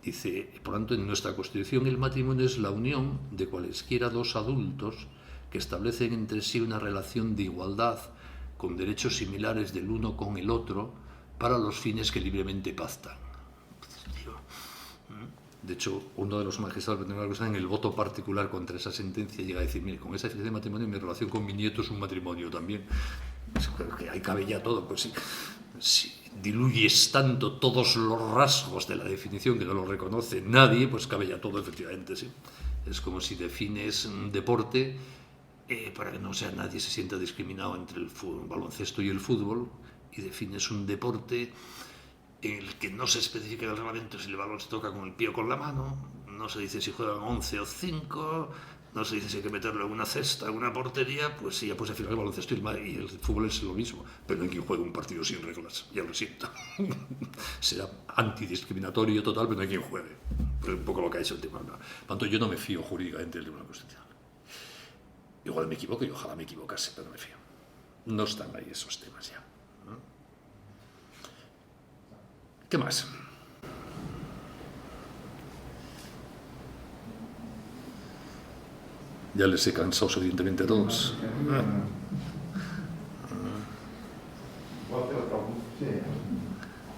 Dice: por lo tanto, en nuestra Constitución el matrimonio es la unión de cualesquiera dos adultos que establecen entre sí una relación de igualdad con derechos similares del uno con el otro, para los fines que libremente pactan. De hecho, uno de los magistrados veterinarios en el voto particular contra esa sentencia llega a decir, mire, con esa eficacia de matrimonio mi relación con mi nieto es un matrimonio también. Que ahí cabe ya todo, pues sí. Si diluyes tanto todos los rasgos de la definición que no lo reconoce nadie, pues cabe ya todo, efectivamente, sí. Es como si defines un deporte para que no sea nadie se sienta discriminado entre el baloncesto y el fútbol, y defines un deporte en el que no se especifica en el reglamento si el balón se toca con el pie o con la mano, no se dice si juegan 11 o 5, no se dice si hay que meterlo en una cesta, en una portería, pues sí, ya puedes afirmar el baloncesto y el fútbol es lo mismo, pero no hay quien juegue un partido sin reglas, ya lo siento. Será antidiscriminatorio total, pero no hay quien juegue. Pues un poco lo que ha hecho el tema. Por tanto, yo no me fío jurídicamente del Tribunal Constitucional. Igual me equivoco y ojalá me equivocase, pero no me fío. No están ahí esos temas ya. ¿Qué más? Ya les he cansado suficientemente a todos.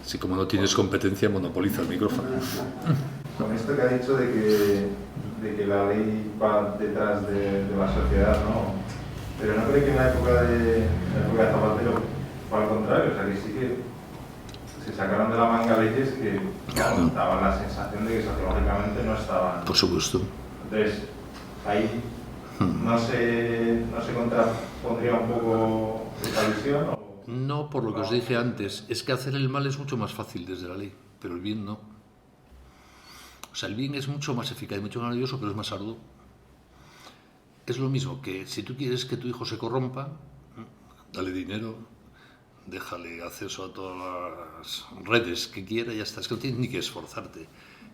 Si como no tienes competencia, monopoliza el micrófono. Con esto que ha dicho de que la ley va detrás de la sociedad, ¿no? Pero no creo que en la época de Zapatero fue al contrario, o sea que sí que se sacaron de la manga leyes que daban la sensación de que sociológicamente no estaban. Por supuesto. Entonces, ahí no se contrapondría un poco esa visión. ¿O? No, por lo que os dije antes, es que hacer el mal es mucho más fácil desde la ley, pero el bien no. O sea, el bien es mucho más eficaz y mucho más maravilloso, pero es más arduo. Es lo mismo que si tú quieres que tu hijo se corrompa, dale dinero, déjale acceso a todas las redes que quiera y ya está. Es que no tienes ni que esforzarte.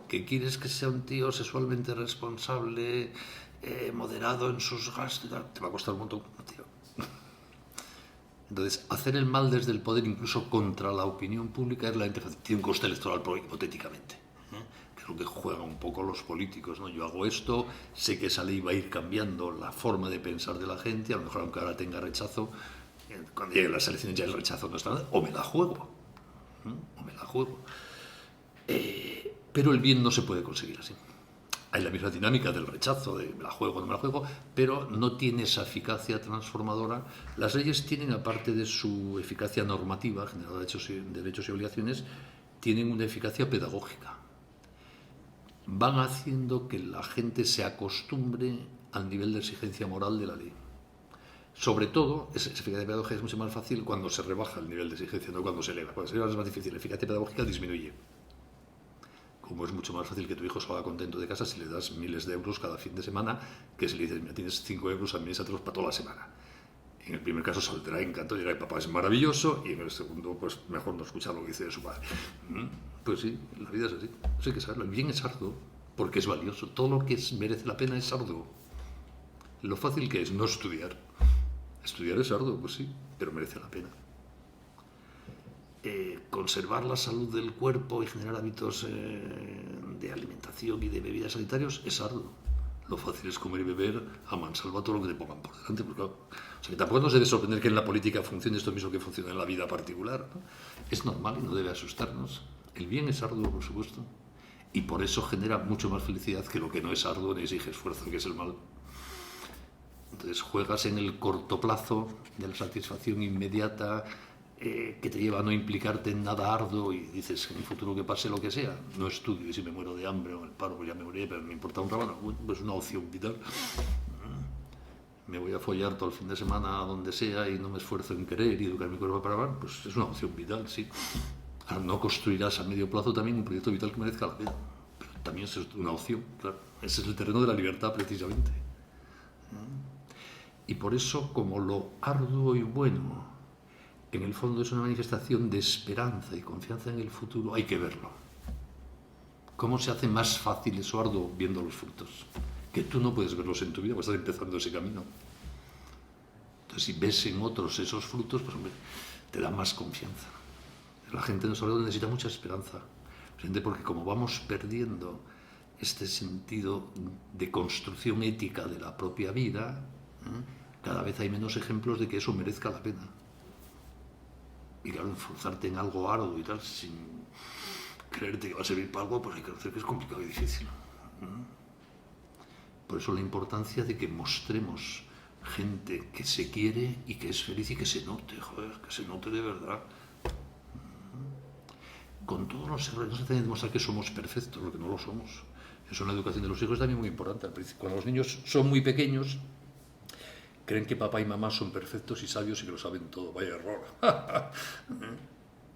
Que quieres que sea un tío sexualmente responsable, moderado en sus gastos, te va a costar un montón, tío. Entonces, hacer el mal desde el poder, incluso contra la opinión pública, es la interfaz. Tiene un coste electoral, hipotéticamente, que es lo que juegan un poco los políticos, ¿no? Yo hago esto, sé que esa ley va a ir cambiando la forma de pensar de la gente, a lo mejor aunque ahora tenga rechazo, cuando lleguen las elecciones ya el rechazo no está nada, o me la juego, pero el bien no se puede conseguir así. Hay la misma dinámica del rechazo, de me la juego o no me la juego, pero no tiene esa eficacia transformadora. Las leyes tienen, aparte de su eficacia normativa, generada de derechos y obligaciones, tienen una eficacia pedagógica. Van haciendo que la gente se acostumbre al nivel de exigencia moral de la ley. Sobre todo, esa eficacia pedagógica es mucho más fácil cuando se rebaja el nivel de exigencia, no cuando se eleva. Cuando se eleva es más difícil, la eficacia pedagógica disminuye. Como es mucho más fácil que tu hijo salga contento de casa si le das miles de euros cada fin de semana, que si le dices, mira, tienes 5 euros, administrativos para toda la semana. En el primer caso saldrá encantado y dirá, papá es maravilloso, y en el segundo, pues mejor no escuchar lo que dice de su padre. Pues sí, la vida es así. Hay que saberlo. El bien es arduo, porque es valioso. Todo lo que merece la pena es arduo. Lo fácil que es no estudiar. Estudiar es arduo, pues sí, pero merece la pena. Conservar la salud del cuerpo y generar hábitos de alimentación y de bebidas sanitarios es arduo. Lo fácil es comer y beber a mansalva todo lo que te pongan por delante. Pues claro. O sea que tampoco nos debe sorprender que en la política funcione esto mismo que funciona en la vida particular, ¿no? Es normal y no debe asustarnos. El bien es arduo, por supuesto, y por eso genera mucho más felicidad que lo que no es arduo ni exige esfuerzo, que es el mal. Entonces juegas en el corto plazo de la satisfacción inmediata, que te lleva a no implicarte en nada arduo y dices en el futuro que pase lo que sea, no estudio y si me muero de hambre o en el paro pues ya me moriré, pero me importa un rábano. Pues es una opción vital. Me voy a follar todo el fin de semana donde sea y no me esfuerzo en querer y educar mi cuerpo para amar, pues es una opción vital, sí. Ahora no construirás a medio plazo también un proyecto vital que merezca la pena, pero también es una opción, claro. Ese es el terreno de la libertad precisamente. Y por eso, como lo arduo y bueno en el fondo es una manifestación de esperanza y confianza en el futuro, hay que verlo. ¿Cómo se hace más fácil eso arduo? Viendo los frutos. Que tú no puedes verlos en tu vida, pues estás empezando ese camino. Entonces, si ves en otros esos frutos, pues hombre, te da más confianza. La gente en nuestro alrededor necesita mucha esperanza. Porque como vamos perdiendo este sentido de construcción ética de la propia vida, cada vez hay menos ejemplos de que eso merezca la pena. Y claro, esforzarte en algo arduo y tal, sin creerte que va a servir para algo, pues hay que reconocer que es complicado y difícil. Por eso la importancia de que mostremos gente que se quiere y que es feliz y que se note, joder, que se note de verdad. Con todos los errores, no se tiene que demostrar que somos perfectos, porque no lo somos. Eso en la educación de los hijos es también muy importante. Cuando los niños son muy pequeños, creen que papá y mamá son perfectos y sabios y que lo saben todo. Vaya error.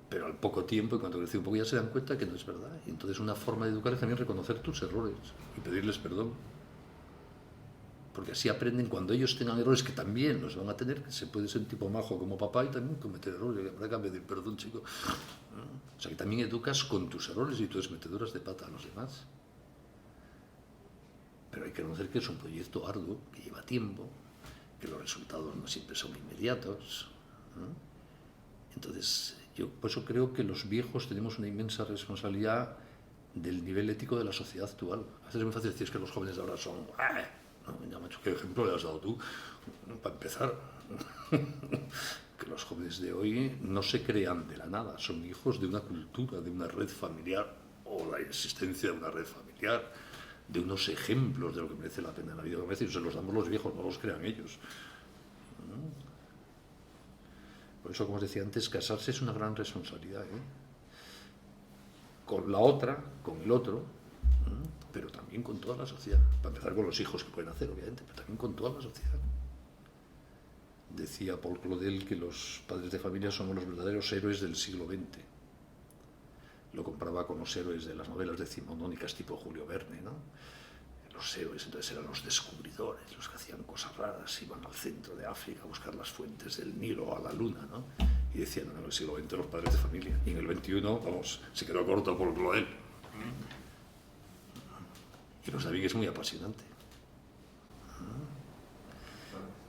Pero al poco tiempo, y cuando crecen un poco, ya se dan cuenta que no es verdad. Y entonces una forma de educar es también reconocer tus errores y pedirles perdón. Porque así aprenden cuando ellos tengan errores, que también los van a tener, que se puede ser un tipo majo como papá y también cometer errores, y habrá que pedir perdón, chico. O sea, que también educas con tus errores y tus meteduras de pata a los demás. Pero hay que reconocer que es un proyecto arduo, que lleva tiempo, que los resultados no siempre son inmediatos. Entonces, yo por eso creo que los viejos tenemos una inmensa responsabilidad del nivel ético de la sociedad actual. A veces es muy fácil decir que los jóvenes de ahora son... No, mira, macho, ¿qué ejemplo le has dado tú? Para empezar, que los jóvenes de hoy no se crean de la nada, son hijos de una cultura, de una red familiar, o la existencia de una red familiar, de unos ejemplos de lo que merece la pena en la vida. Y se los damos los viejos, no los crean ellos. Por eso, como os decía antes, casarse es una gran responsabilidad, con la otra, con el otro, pero también con toda la sociedad. Para empezar con los hijos que pueden hacer, obviamente, pero también con toda la sociedad. Decía Paul Claudel que los padres de familia somos los verdaderos héroes del siglo XX. Lo comparaba con los héroes de las novelas decimonónicas tipo Julio Verne, ¿no? Los héroes entonces eran los descubridores, los que hacían cosas raras, iban al centro de África a buscar las fuentes del Nilo o a la Luna, ¿no? Y decían, en el siglo XX los padres de familia. Y en el XXI, vamos, se quedó corto Paul Claudel. Y pues también es muy apasionante.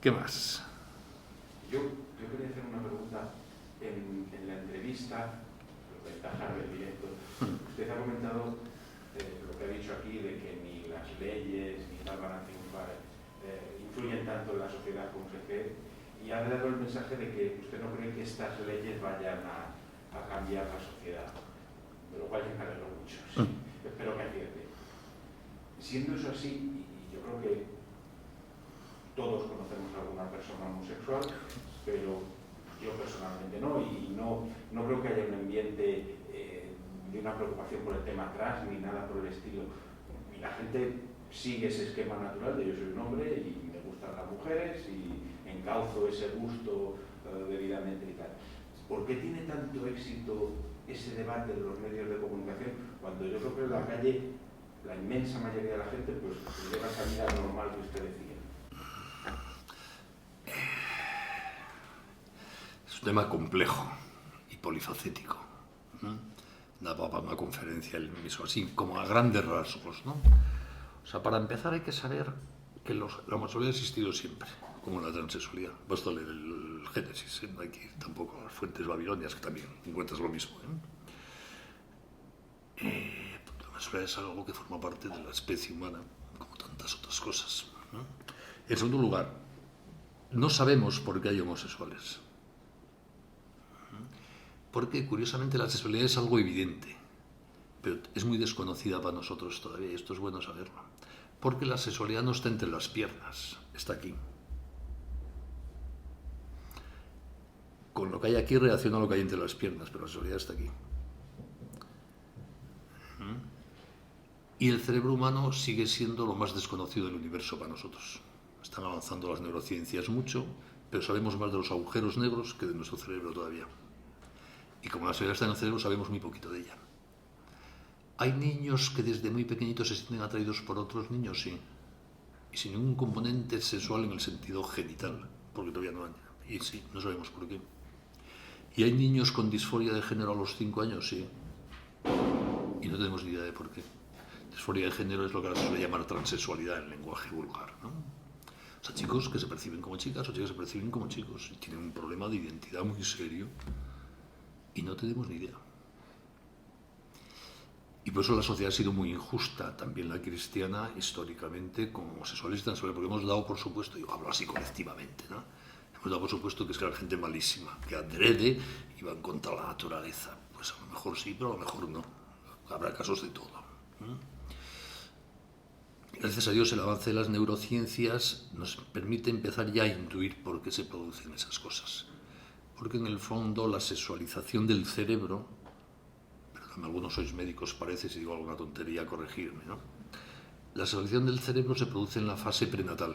¿Qué más? Yo quería hacer una pregunta. En la entrevista, ventajas del directo, usted ha comentado lo que ha dicho aquí de que ni las leyes ni tal van a triunfar, influyen tanto en la sociedad como se cree, y ha dado el mensaje de que usted no cree que estas leyes vayan a cambiar la sociedad, de lo cual hay que agradecerlo mucho. Sí. Espero que acierte. Siendo eso así, y yo creo que todos conocemos a alguna persona homosexual, pero yo personalmente no, y no creo que haya un ambiente de una preocupación por el tema trans ni nada por el estilo. Y la gente sigue ese esquema natural de yo soy un hombre y me gustan las mujeres y encauzo ese gusto debidamente y tal. ¿Por qué tiene tanto éxito ese debate de los medios de comunicación cuando yo creo que en la calle la inmensa mayoría de la gente pues lleva esa vida normal que usted decía? Es un tema complejo y polifacético. Daba para una conferencia el mismo, así como a grandes rasgos, ¿no? O sea, para empezar hay que saber que la homosexualidad ha existido siempre, como la transexualidad. Basta leer el Génesis, no hay que ir tampoco a las fuentes babilonias, que también encuentras lo mismo. La homosexualidad es algo que forma parte de la especie humana, como tantas otras cosas. En segundo lugar, no sabemos por qué hay homosexuales. Porque, curiosamente, la sexualidad es algo evidente, pero es muy desconocida para nosotros todavía, y esto es bueno saberlo. Porque la sexualidad no está entre las piernas, está aquí. Con lo que hay aquí reacciona a lo que hay entre las piernas, pero la sexualidad está aquí. Y el cerebro humano sigue siendo lo más desconocido del universo para nosotros. Están avanzando las neurociencias mucho, pero sabemos más de los agujeros negros que de nuestro cerebro todavía. Y como la sexualidad está en el cerebro, sabemos muy poquito de ella. ¿Hay niños que desde muy pequeñitos se sienten atraídos por otros niños? Sí. Y sin ningún componente sexual en el sentido genital, porque todavía no hay. Y sí, no sabemos por qué. ¿Y hay niños con disforia de género a los 5 años? Sí. Y no tenemos ni idea de por qué. Disforia de género es lo que ahora se suele llamar transexualidad en lenguaje vulgar, ¿no? O sea, chicos que se perciben como chicas o chicas que se perciben como chicos y tienen un problema de identidad muy serio. Y no tenemos ni idea. Y por eso la sociedad ha sido muy injusta, también la cristiana, históricamente, con homosexuales y transexuales, porque hemos dado por supuesto, yo hablo así colectivamente, ¿no? Hemos dado por supuesto que es que era gente malísima, que adrede iban contra la naturaleza. Pues a lo mejor sí, pero a lo mejor no. Habrá casos de todo. Gracias a Dios el avance de las neurociencias nos permite empezar ya a intuir por qué se producen esas cosas. Porque en el fondo la sexualización del cerebro, perdón, algunos sois médicos, parece, si digo alguna tontería, corregirme, ¿no? La sexualización del cerebro se produce en la fase prenatal,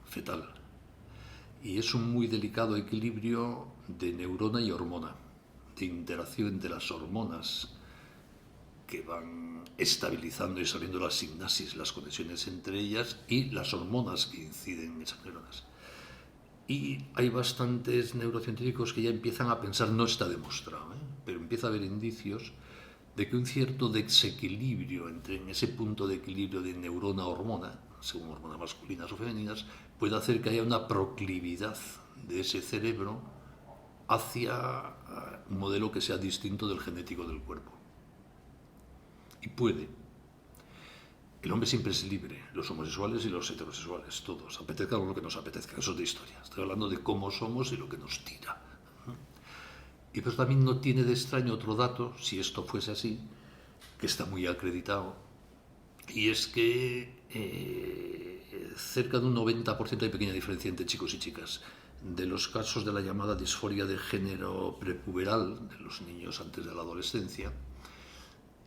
fetal, y es un muy delicado equilibrio de neurona y hormona, de interacción entre las hormonas que van estabilizando y saliendo las sinapsis, las conexiones entre ellas, y las hormonas que inciden en esas neuronas. Y hay bastantes neurocientíficos que ya empiezan a pensar, no está demostrado, pero empieza a haber indicios de que un cierto desequilibrio en ese punto de equilibrio de neurona-hormona, según hormonas masculinas o femeninas, puede hacer que haya una proclividad de ese cerebro hacia un modelo que sea distinto del genético del cuerpo. Y puede. El hombre siempre es libre, los homosexuales y los heterosexuales, todos, apetezca lo que nos apetezca, eso es de historia. Estoy hablando de cómo somos y lo que nos tira. Y pues también no tiene de extraño otro dato, si esto fuese así, que está muy acreditado, y es que cerca de un 90% hay pequeña diferencia entre chicos y chicas. De los casos de la llamada disforia de género prepuberal, de los niños antes de la adolescencia,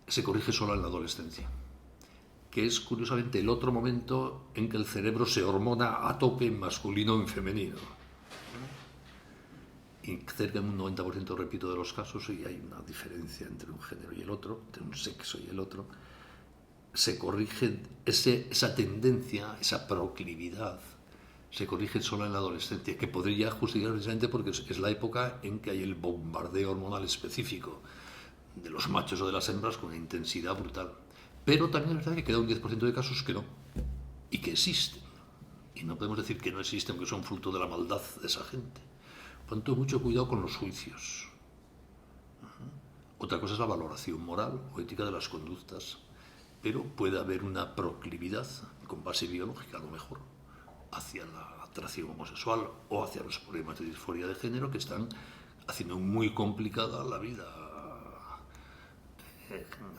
se corrige solo en la adolescencia, que es curiosamente el otro momento en que el cerebro se hormona a tope en masculino o en femenino. Y cerca de un 90%, repito, de los casos, y hay una diferencia entre un género y el otro, entre un sexo y el otro, se corrige esa tendencia, esa proclividad, se corrige solo en la adolescencia, que podría justificar precisamente porque es la época en que hay el bombardeo hormonal específico de los machos o de las hembras con una intensidad brutal. Pero también es verdad que queda un 10% de casos que no, y que existen. Y no podemos decir que no existen, porque son fruto de la maldad de esa gente. Por tanto, mucho cuidado con los juicios. Otra cosa es la valoración moral o ética de las conductas, pero puede haber una proclividad con base biológica, a lo mejor, hacia la atracción homosexual o hacia los problemas de disforia de género que están haciendo muy complicada la vida,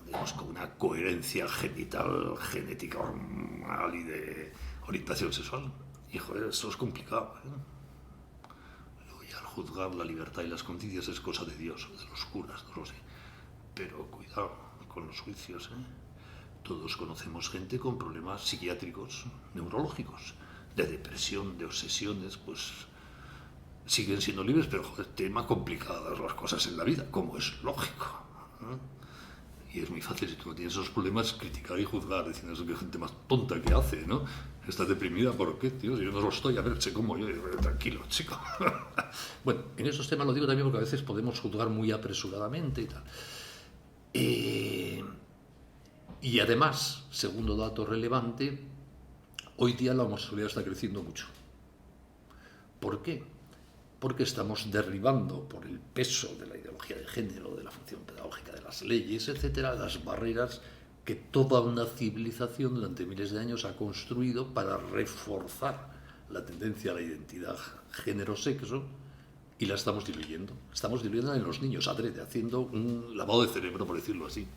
digamos, con una coherencia genital, genética, hormonal y de orientación sexual. Y joder, eso es complicado, Y al juzgar la libertad y las conciencias es cosa de Dios, de los curas, no lo sé. Pero cuidado con los juicios, Todos conocemos gente con problemas psiquiátricos, neurológicos, de depresión, de obsesiones, pues siguen siendo libres, pero joder, tema complicadas las cosas en la vida, como es lógico. Y es muy fácil, si tú no tienes esos problemas, criticar y juzgar, diciendo eso que gente más tonta que hace, ¿no? Estás deprimida, ¿por qué, tío? Si yo no lo estoy, a ver, sé cómo yo, tranquilo, chico. Bueno, en esos temas lo digo también porque a veces podemos juzgar muy apresuradamente y tal. Y además, segundo dato relevante, hoy día la homosexualidad está creciendo mucho. ¿Por qué? Porque estamos derribando, por el peso de la ideología de género, de la función pedagógica, de las leyes, etcétera, las barreras que toda una civilización durante miles de años ha construido para reforzar la tendencia a la identidad género-sexo, y la estamos diluyendo. Estamos diluyendo en los niños, adrede, haciendo un lavado de cerebro, por decirlo así.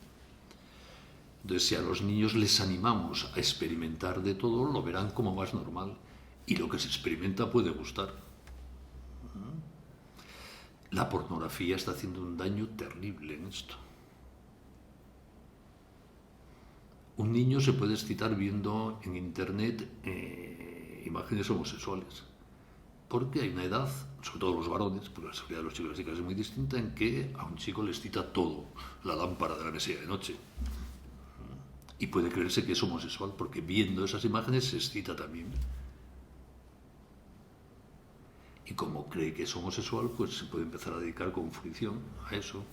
Entonces, si a los niños les animamos a experimentar de todo, lo verán como más normal, y lo que se experimenta puede gustar. La pornografía está haciendo un daño terrible en esto. Un niño se puede excitar viendo en internet imágenes homosexuales, porque hay una edad, sobre todo los varones, porque la sexualidad de los chicos y las chicas es muy distinta, en que a un chico le excita todo, la lámpara de la mesilla de noche, y puede creerse que es homosexual porque viendo esas imágenes se excita también. Y como cree que es homosexual, pues se puede empezar a dedicar con fruición a eso.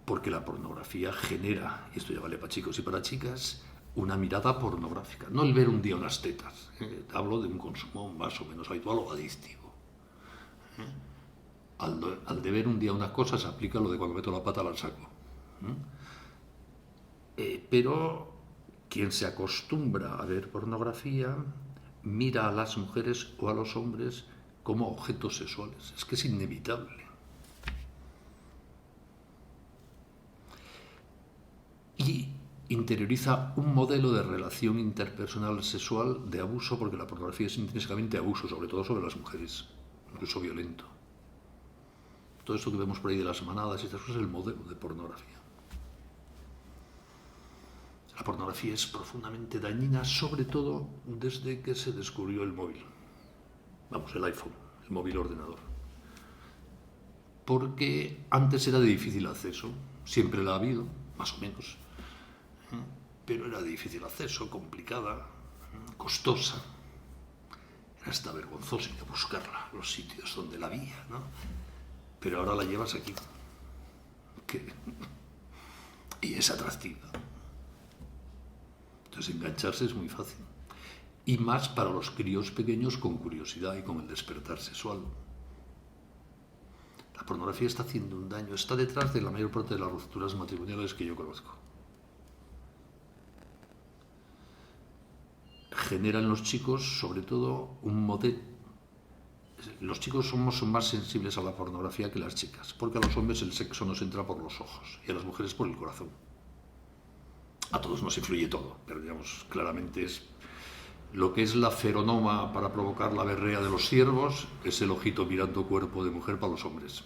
Porque la pornografía genera, y esto ya vale para chicos y para chicas, una mirada pornográfica. No el ver un día unas tetas, hablo de un consumo más o menos habitual o adictivo. Al de ver un día una cosa se aplica lo de cuando meto la pata al saco. Pero quien se acostumbra a ver pornografía mira a las mujeres o a los hombres como objetos sexuales. Es que es inevitable. Y interioriza un modelo de relación interpersonal sexual de abuso, porque la pornografía es intrínsecamente abuso, sobre todo sobre las mujeres, incluso violento. Todo esto que vemos por ahí de las manadas y estas cosas es el modelo de pornografía. La pornografía es profundamente dañina, sobre todo desde que se descubrió el móvil. Vamos, el iPhone, el móvil ordenador. Porque antes era de difícil acceso, siempre la ha habido, más o menos, pero era de difícil acceso, complicada, costosa. Era hasta vergonzoso ir a buscarla, los sitios donde la había, ¿no? Pero ahora la llevas aquí. Y es atractiva. Entonces engancharse es muy fácil. Y más para los críos pequeños con curiosidad y con el despertar sexual. La pornografía está haciendo un daño, está detrás de la mayor parte de las rupturas matrimoniales que yo conozco. Genera en los chicos, sobre todo, un modelo. Los chicos son más sensibles a la pornografía que las chicas, porque a los hombres el sexo nos entra por los ojos y a las mujeres por el corazón. A todos nos influye todo, pero digamos, claramente es lo que es la feronoma para provocar la berrea de los ciervos, es el ojito mirando cuerpo de mujer para los hombres.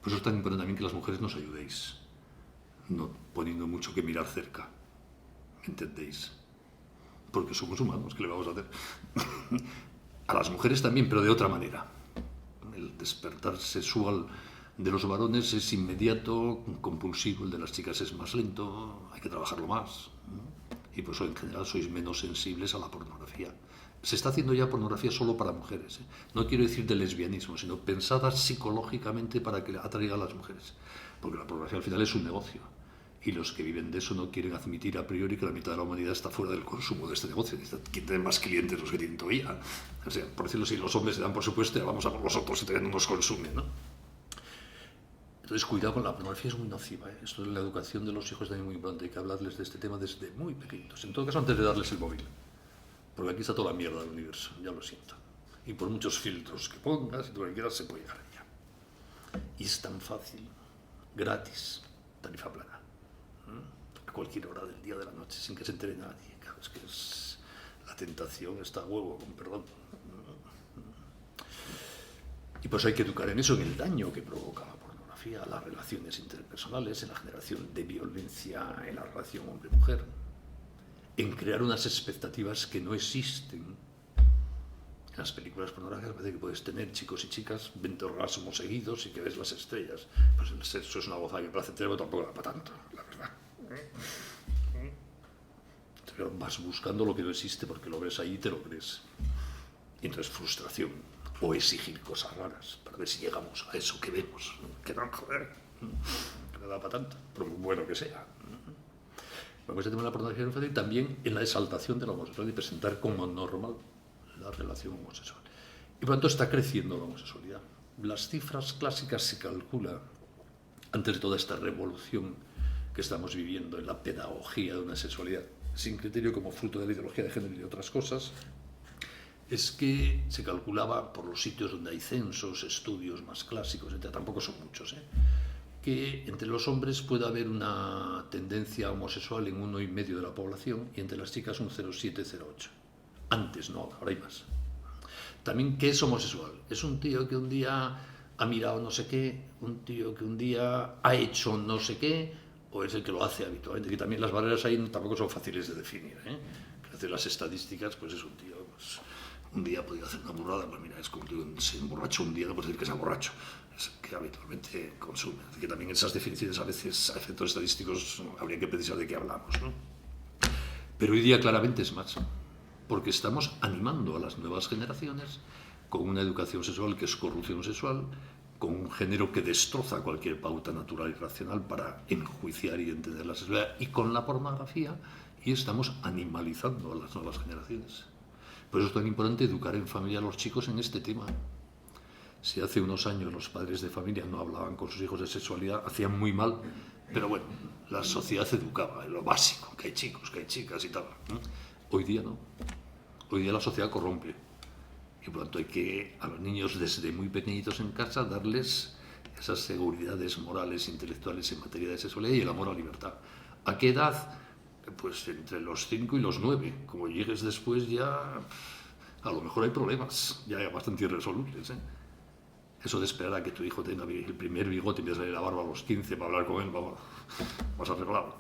Por eso es tan importante también que las mujeres nos ayudéis, no poniendo mucho que mirar cerca, ¿me entendéis? Porque somos humanos, ¿qué le vamos a hacer? A las mujeres también, pero de otra manera. El despertar sexual de los varones es inmediato, compulsivo, el de las chicas es más lento, hay que trabajarlo más. Y por eso en general sois menos sensibles a la pornografía. Se está haciendo ya pornografía solo para mujeres, ¿eh? No quiero decir de lesbianismo, sino pensada psicológicamente para que atraiga a las mujeres. Porque la pornografía al final es un negocio. Y los que viven de eso no quieren admitir a priori que la mitad de la humanidad está fuera del consumo de este negocio. ¿Quién tiene más clientes los que tienen todavía? O sea, por decirlo así, los hombres se dan por supuesto y vamos a por los otros y todavía no nos consumen, ¿no? Entonces, cuidado con la pornografía, es muy nociva, ¿eh? Esto de la educación de los hijos es también muy importante. Hay que hablarles de este tema desde muy pequeñitos. En todo caso, antes de darles el móvil. Porque aquí está toda la mierda del universo, ya lo siento. Y por muchos filtros que pongas y todo lo que quieras, se puede llegar allá. Y es tan fácil, gratis, tarifa plana. A cualquier hora del día o de la noche, sin que se entere nadie. Claro, es que la tentación está a huevo, con perdón. Y pues hay que educar en eso, en el daño que provoca la pornografía, las relaciones interpersonales, en la generación de violencia en la relación hombre-mujer, en crear unas expectativas que no existen. En las películas pornográficas parece que puedes tener chicos y chicas 20 orgasmos seguidos y que ves las estrellas. Pues el sexo es una gozada que placentera, pero tampoco da para tanto, la verdad. Entonces vas buscando lo que no existe porque lo ves ahí y te lo crees. Y entonces frustración o exigir cosas raras para ver si llegamos a eso que vemos. Que no, joder, que no da para tanto, por muy bueno que sea. Bueno, este tema de la pornografía es fácil también en la exaltación de la homosexualidad y presentar como normal la relación homosexual. Y por lo tanto está creciendo la homosexualidad. Las cifras clásicas se calcula, antes de toda esta revolución que estamos viviendo en la pedagogía de una sexualidad sin criterio como fruto de la ideología de género y de otras cosas, es que se calculaba por los sitios donde hay censos, estudios más clásicos, etc., tampoco son muchos, que entre los hombres puede haber una tendencia homosexual en 1,5% de la población y entre las chicas un 0,7-0,8%. Antes no, ahora hay más. También, ¿qué es homosexual? Es un tío que un día ha mirado no sé qué, un tío que un día ha hecho no sé qué, o es el que lo hace habitualmente, que también las barreras ahí tampoco son fáciles de definir, Que hacer las estadísticas, pues es un tío, pues, un día podría hacer una burrada, pues mira, es como un tío se emborracha un día, no puede decir que sea borracho, es que habitualmente consume. Que también esas definiciones a veces, a efectos estadísticos, habría que precisar de qué hablamos, ¿no? Pero hoy día claramente es más, porque estamos animando a las nuevas generaciones con una educación sexual que es corrupción sexual, con un género que destroza cualquier pauta natural y racional para enjuiciar y entender la sexualidad, y con la pornografía, y estamos animalizando a las nuevas generaciones. Por eso es tan importante educar en familia a los chicos en este tema. Si hace unos años los padres de familia no hablaban con sus hijos de sexualidad, hacían muy mal, pero bueno, la sociedad educaba en lo básico, que hay chicos, que hay chicas y tal. Hoy día no. Hoy día la sociedad corrompe. Y por lo tanto hay que, a los niños desde muy pequeñitos en casa, darles esas seguridades morales, intelectuales en materia de sexualidad y el amor a la libertad. ¿A qué edad? Pues entre los 5 y los 9. Como llegues después ya, a lo mejor hay problemas, ya hay bastante irresolubles, ¿eh? Eso de esperar a que tu hijo tenga el primer bigote y empiece a salir la barba a los 15 para hablar con él, vamos, vas arreglado.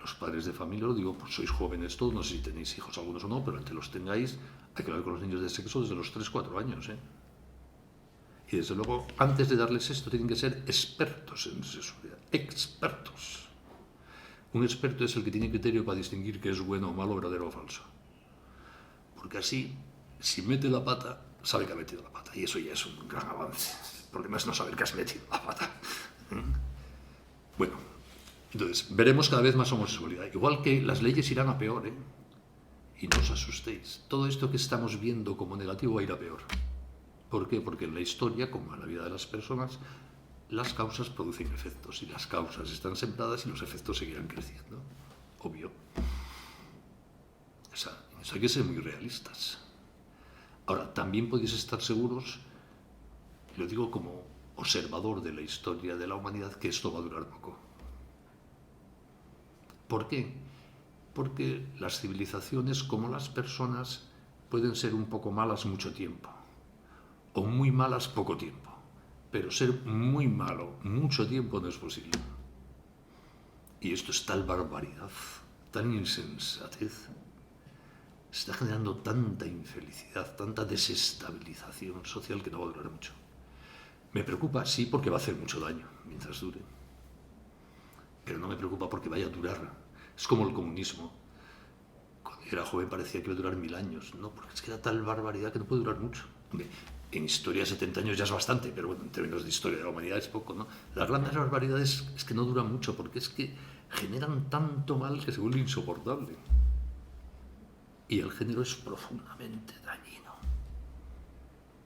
Los padres de familia, lo digo, pues sois jóvenes todos, no sé si tenéis hijos algunos o no, pero entre los tengáis, hay que hablar con los niños de sexo desde los 3-4 años, ¿eh? Y desde luego, antes de darles esto, tienen que ser expertos en sexualidad, expertos. Un experto es el que tiene criterio para distinguir qué es bueno o malo, verdadero o falso. Porque así, si mete la pata, sabe que ha metido la pata. Y eso ya es un gran avance. El problema es no saber que has metido la pata. Bueno, entonces, veremos cada vez más homosexualidad. Igual que las leyes irán a peor, ¿eh? Y no os asustéis. Todo esto que estamos viendo como negativo va a ir a peor. ¿Por qué? Porque en la historia, como en la vida de las personas, las causas producen efectos. Y las causas están sembradas y los efectos seguirán creciendo. Obvio. Eso hay que ser muy realistas. Ahora, también podéis estar seguros, lo digo como observador de la historia de la humanidad, que esto va a durar poco. ¿Por qué? Porque las civilizaciones, como las personas, pueden ser un poco malas mucho tiempo, o muy malas poco tiempo, pero ser muy malo mucho tiempo no es posible. Y esto es tal barbaridad, tan insensatez, está generando tanta infelicidad, tanta desestabilización social que no va a durar mucho. Me preocupa, sí, porque va a hacer mucho daño mientras dure. Pero no me preocupa porque vaya a durar. Es como el comunismo. Cuando yo era joven parecía que iba a durar 1000 años. No, porque es que era tal barbaridad que no puede durar mucho. Hombre, en historia 70 años ya es bastante, pero bueno, en términos de historia de la humanidad es poco, ¿no? Las grandes barbaridades es que no duran mucho, porque es que generan tanto mal que se vuelve insoportable. Y el género es profundamente dañino,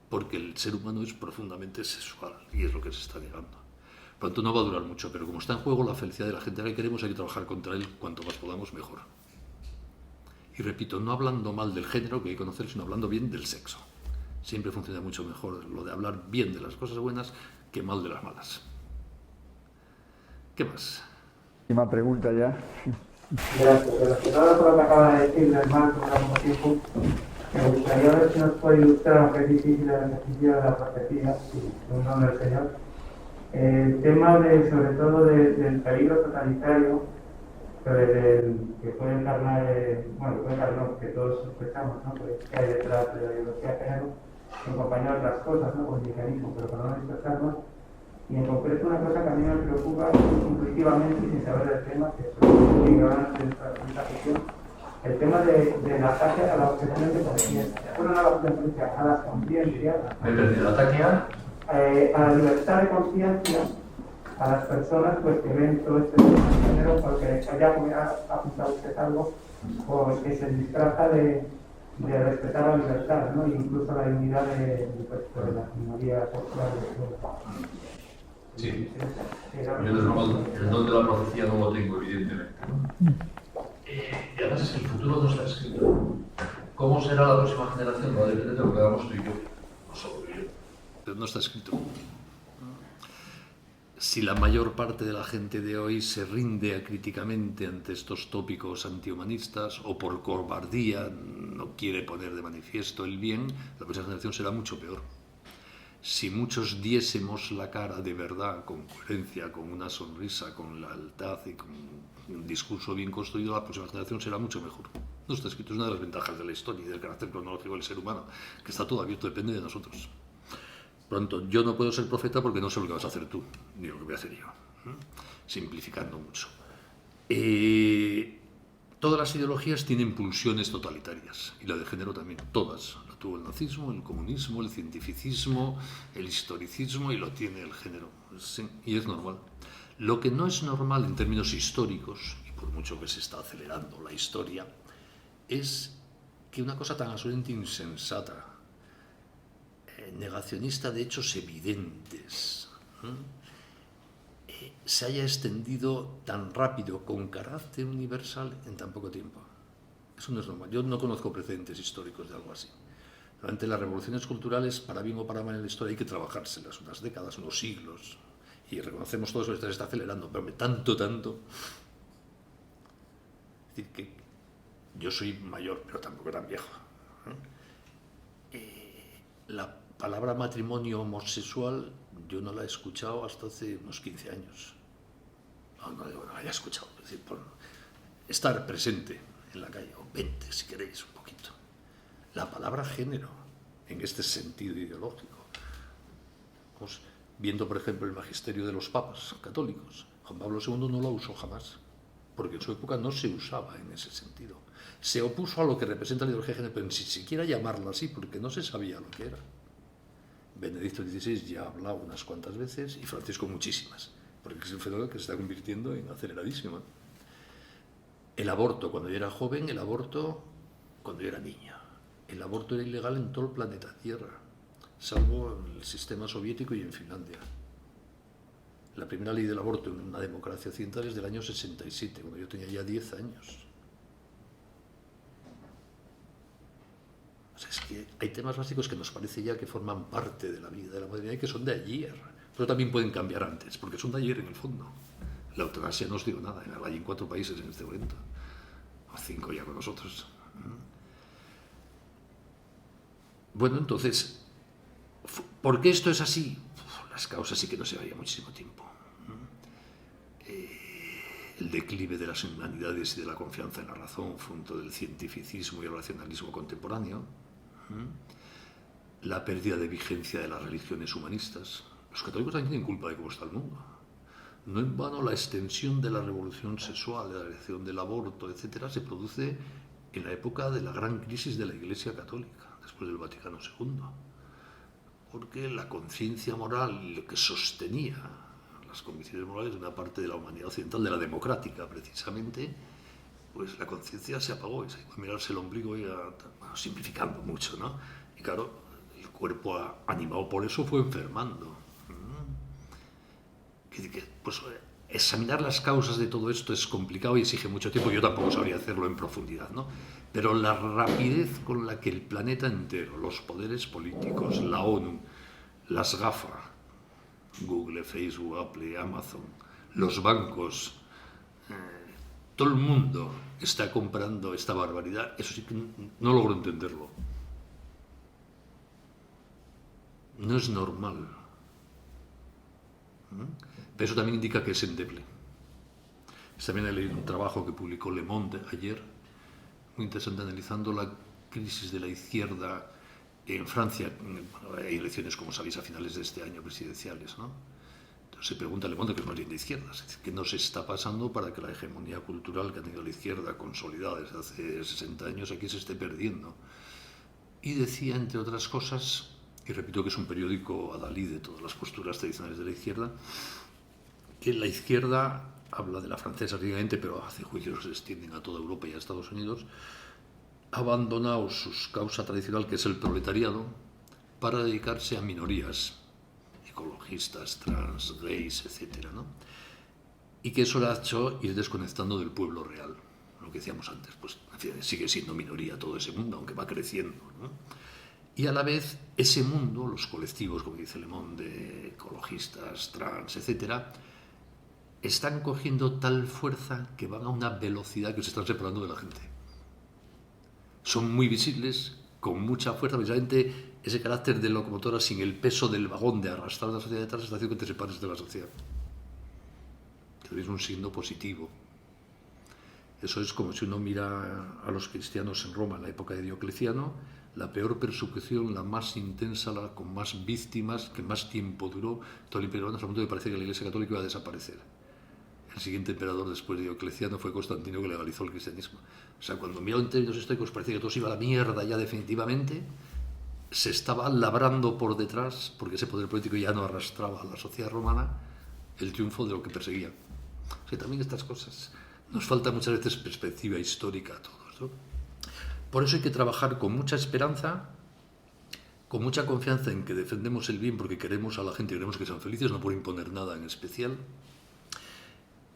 porque el ser humano es profundamente sexual, y es lo que se está negando. Por lo tanto, no va a durar mucho, pero como está en juego la felicidad de la gente que queremos, hay que trabajar contra él cuanto más podamos, mejor. Y repito, no hablando mal del género, que hay que conocer, sino hablando bien del sexo. Siempre funciona mucho mejor lo de hablar bien de las cosas buenas que mal de las malas. ¿Qué más? Última pregunta ya. Gracias. Relacionado con lo que acaba de decir el Marco al mismo tiempo, me gustaría ver si nos puede ilustrar, aunque es difícil el ejercicio de la profecía, en nombre del Señor, el tema sobre todo del peligro totalitario que puede encarnar, que todos sospechamos, ¿no? Que hay detrás de la ideología de género, acompañado de otras cosas, ¿no? Con el mecanismo, pero para no dispersarnos. Y en concreto una cosa que a mí me preocupa intuitivamente y sin saber del tema, que es muy ignorante de esta cuestión, el tema del ataque a la objeción de conciencia. Bueno, no a la objeción de conciencia, a las conciencias. ¿El ataque a? A la libertad de conciencia, a las personas pues, que ven todo este tema de género, porque allá como ha apuntado usted algo, que se disfraza de respetar la libertad, ¿no? E incluso la dignidad de las minorías sociales. Sí, yo desde luego el don de la profecía no lo tengo, evidentemente. Y además es que el futuro no está escrito. ¿Cómo será la próxima generación? Va a depender de lo que hagamos tú y yo. No solo yo. Pero no está escrito. Si la mayor parte de la gente de hoy se rinde críticamente ante estos tópicos antihumanistas o por cobardía no quiere poner de manifiesto el bien, la próxima generación será mucho peor. Si muchos diésemos la cara de verdad, con coherencia, con una sonrisa, con lealtad y con un discurso bien construido, la próxima generación será mucho mejor. No está escrito, es una de las ventajas de la historia y del carácter cronológico del ser humano, que está todo abierto, depende de nosotros. Por lo tanto, yo no puedo ser profeta porque no sé lo que vas a hacer tú, ni lo que voy a hacer yo. Simplificando mucho. Todas las ideologías tienen pulsiones totalitarias, y la de género también, todas. Lo tuvo el nazismo, el comunismo, el cientificismo, el historicismo, y lo tiene el género. Sí, y es normal. Lo que no es normal en términos históricos, y por mucho que se está acelerando la historia, es que una cosa tan absolutamente insensata, negacionista de hechos evidentes, se haya extendido tan rápido, con carácter universal, en tan poco tiempo. Eso no es normal. Yo no conozco precedentes históricos de algo así. Durante las revoluciones culturales, para bien o para mal en la historia, hay que trabajárselas unas décadas, unos siglos. Y reconocemos todo eso, esto se está acelerando, pero tanto. Es decir, que yo soy mayor, pero tampoco tan viejo. La palabra matrimonio homosexual yo no la he escuchado hasta hace unos 15 años. No la haya escuchado. Es decir, por estar presente en la calle, o 20 si queréis, un poquito. La palabra género, en este sentido ideológico. Pues, viendo, por ejemplo, el magisterio de los papas católicos, Juan Pablo II no lo usó jamás, porque en su época no se usaba en ese sentido. Se opuso a lo que representa la ideología de género, pero ni siquiera llamarla así, porque no se sabía lo que era. Benedicto XVI ya ha hablado unas cuantas veces, y Francisco muchísimas, porque es un fenómeno que se está convirtiendo en aceleradísimo. El aborto cuando yo era joven, el aborto cuando yo era niña. El aborto era ilegal en todo el planeta Tierra, salvo en el sistema soviético y en Finlandia. La primera ley del aborto en una democracia occidental es del año 67, cuando yo tenía ya 10 años. O sea, es que hay temas básicos que nos parece ya que forman parte de la vida de la modernidad y que son de ayer, pero también pueden cambiar antes, porque son de ayer en el fondo. La eutanasia no os digo nada, hay en 4 países en este momento, o 5 ya con nosotros. Bueno, entonces, ¿por qué esto es así? Las causas sí que no se llevaría muchísimo tiempo. El declive de las humanidades y de la confianza en la razón, fruto del cientificismo y el racionalismo contemporáneo. La pérdida de vigencia de las religiones humanistas. Los católicos también tienen culpa de cómo está el mundo. No en vano la extensión de la revolución sexual, de la elección del aborto, etcétera, se produce en la época de la gran crisis de la Iglesia Católica, después del Vaticano II. Porque la conciencia moral, lo que sostenía las convicciones morales de una parte de la humanidad occidental, de la democrática precisamente, pues la conciencia se apagó y se iba a mirarse el ombligo, y bueno, simplificando mucho, ¿no? Y claro, el cuerpo animado por eso fue enfermando. Pues examinar las causas de todo esto es complicado y exige mucho tiempo. Yo tampoco sabría hacerlo en profundidad, ¿no? Pero la rapidez con la que el planeta entero, los poderes políticos, la ONU, las GAFA, Google, Facebook, Apple, Amazon, los bancos, todo el mundo está comprando esta barbaridad, eso sí que no logro entenderlo. No es normal. Pero eso también indica que es endeble. También he leído un trabajo que publicó Le Monde ayer, muy interesante, analizando la crisis de la izquierda en Francia. Hay elecciones, como sabéis, a finales de este año presidenciales, ¿no? Entonces se pregunta Le Monde, que es más bien de izquierdas, es decir, ¿qué nos está pasando para que la hegemonía cultural que ha tenido la izquierda consolidada desde hace 60 años aquí se esté perdiendo? Y decía, entre otras cosas, y repito que es un periódico adalid de todas las posturas tradicionales de la izquierda, que la izquierda, habla de la francesa prácticamente, pero hace juicios que se extienden a toda Europa y a Estados Unidos, ha abandonado su causa tradicional, que es el proletariado, para dedicarse a minorías, ecologistas, trans, gays, etc., ¿no? Y que eso le ha hecho ir desconectando del pueblo real, lo que decíamos antes, pues sigue siendo minoría todo ese mundo, aunque va creciendo, ¿no? Y a la vez, ese mundo, los colectivos, como dice Le Monde, ecologistas, trans, etcétera, están cogiendo tal fuerza que van a una velocidad que se están separando de la gente. Son muy visibles, con mucha fuerza, precisamente ese carácter de locomotora sin el peso del vagón de arrastrar a la sociedad detrás está haciendo que te separes de la sociedad. Que es un signo positivo. Eso es como si uno mira a los cristianos en Roma en la época de Diocleciano, la peor persecución, la más intensa, la con más víctimas, que más tiempo duró, todo el imperio romano, hasta el punto que parecía que la Iglesia Católica iba a desaparecer. El siguiente emperador después de Diocleciano fue Constantino, que legalizó el cristianismo. O sea, cuando miró en términos históricos parecía que todo se iba a la mierda ya definitivamente, se estaba labrando por detrás, porque ese poder político ya no arrastraba a la sociedad romana, el triunfo de lo que perseguía. O sea, también estas cosas. Nos falta muchas veces perspectiva histórica a todos, ¿no? Por eso hay que trabajar con mucha esperanza, con mucha confianza en que defendemos el bien porque queremos a la gente, queremos que sean felices, no por imponer nada en especial.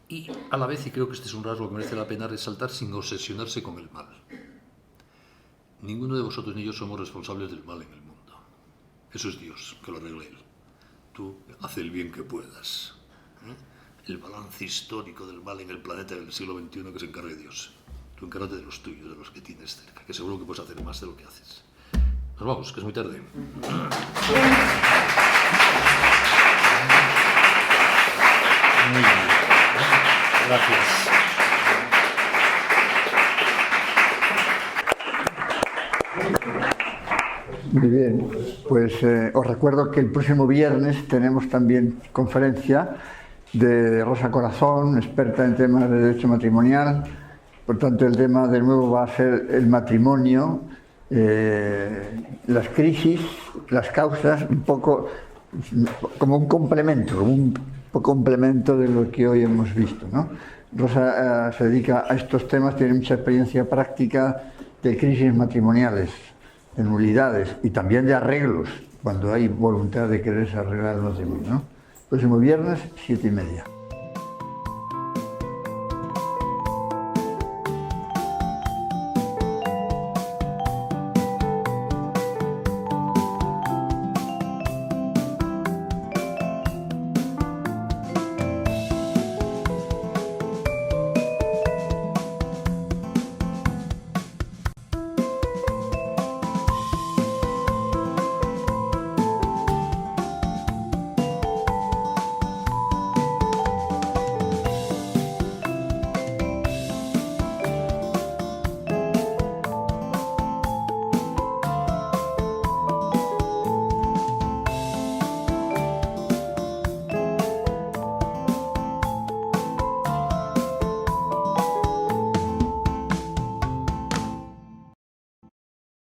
Y a la vez, y creo que este es un rasgo que merece la pena resaltar, sin obsesionarse con el mal. ninguno de vosotros ni yo somos responsables del mal en el mundo. Eso es Dios, que lo arregle Él. Tú haz el bien que puedas. El balance histórico del mal en el planeta del siglo XXI que se encargue Dios. Tú encárgate de los tuyos, de los que tienes cerca, que seguro que puedes hacer más de lo que haces. Nos vamos, que es muy tarde. Muy bien. Gracias. Muy bien, pues os recuerdo que el próximo viernes tenemos también conferencia de Rosa Corazón, experta en temas de derecho matrimonial. Por tanto, el tema de nuevo va a ser el matrimonio, las crisis, las causas, un poco como un complemento de lo que hoy hemos visto, ¿no? Rosa se dedica a estos temas, tiene mucha experiencia práctica de crisis matrimoniales, de nulidades y también de arreglos, cuando hay voluntad de quererse arreglar el matrimonio, ¿no? Próximo viernes, 7:30.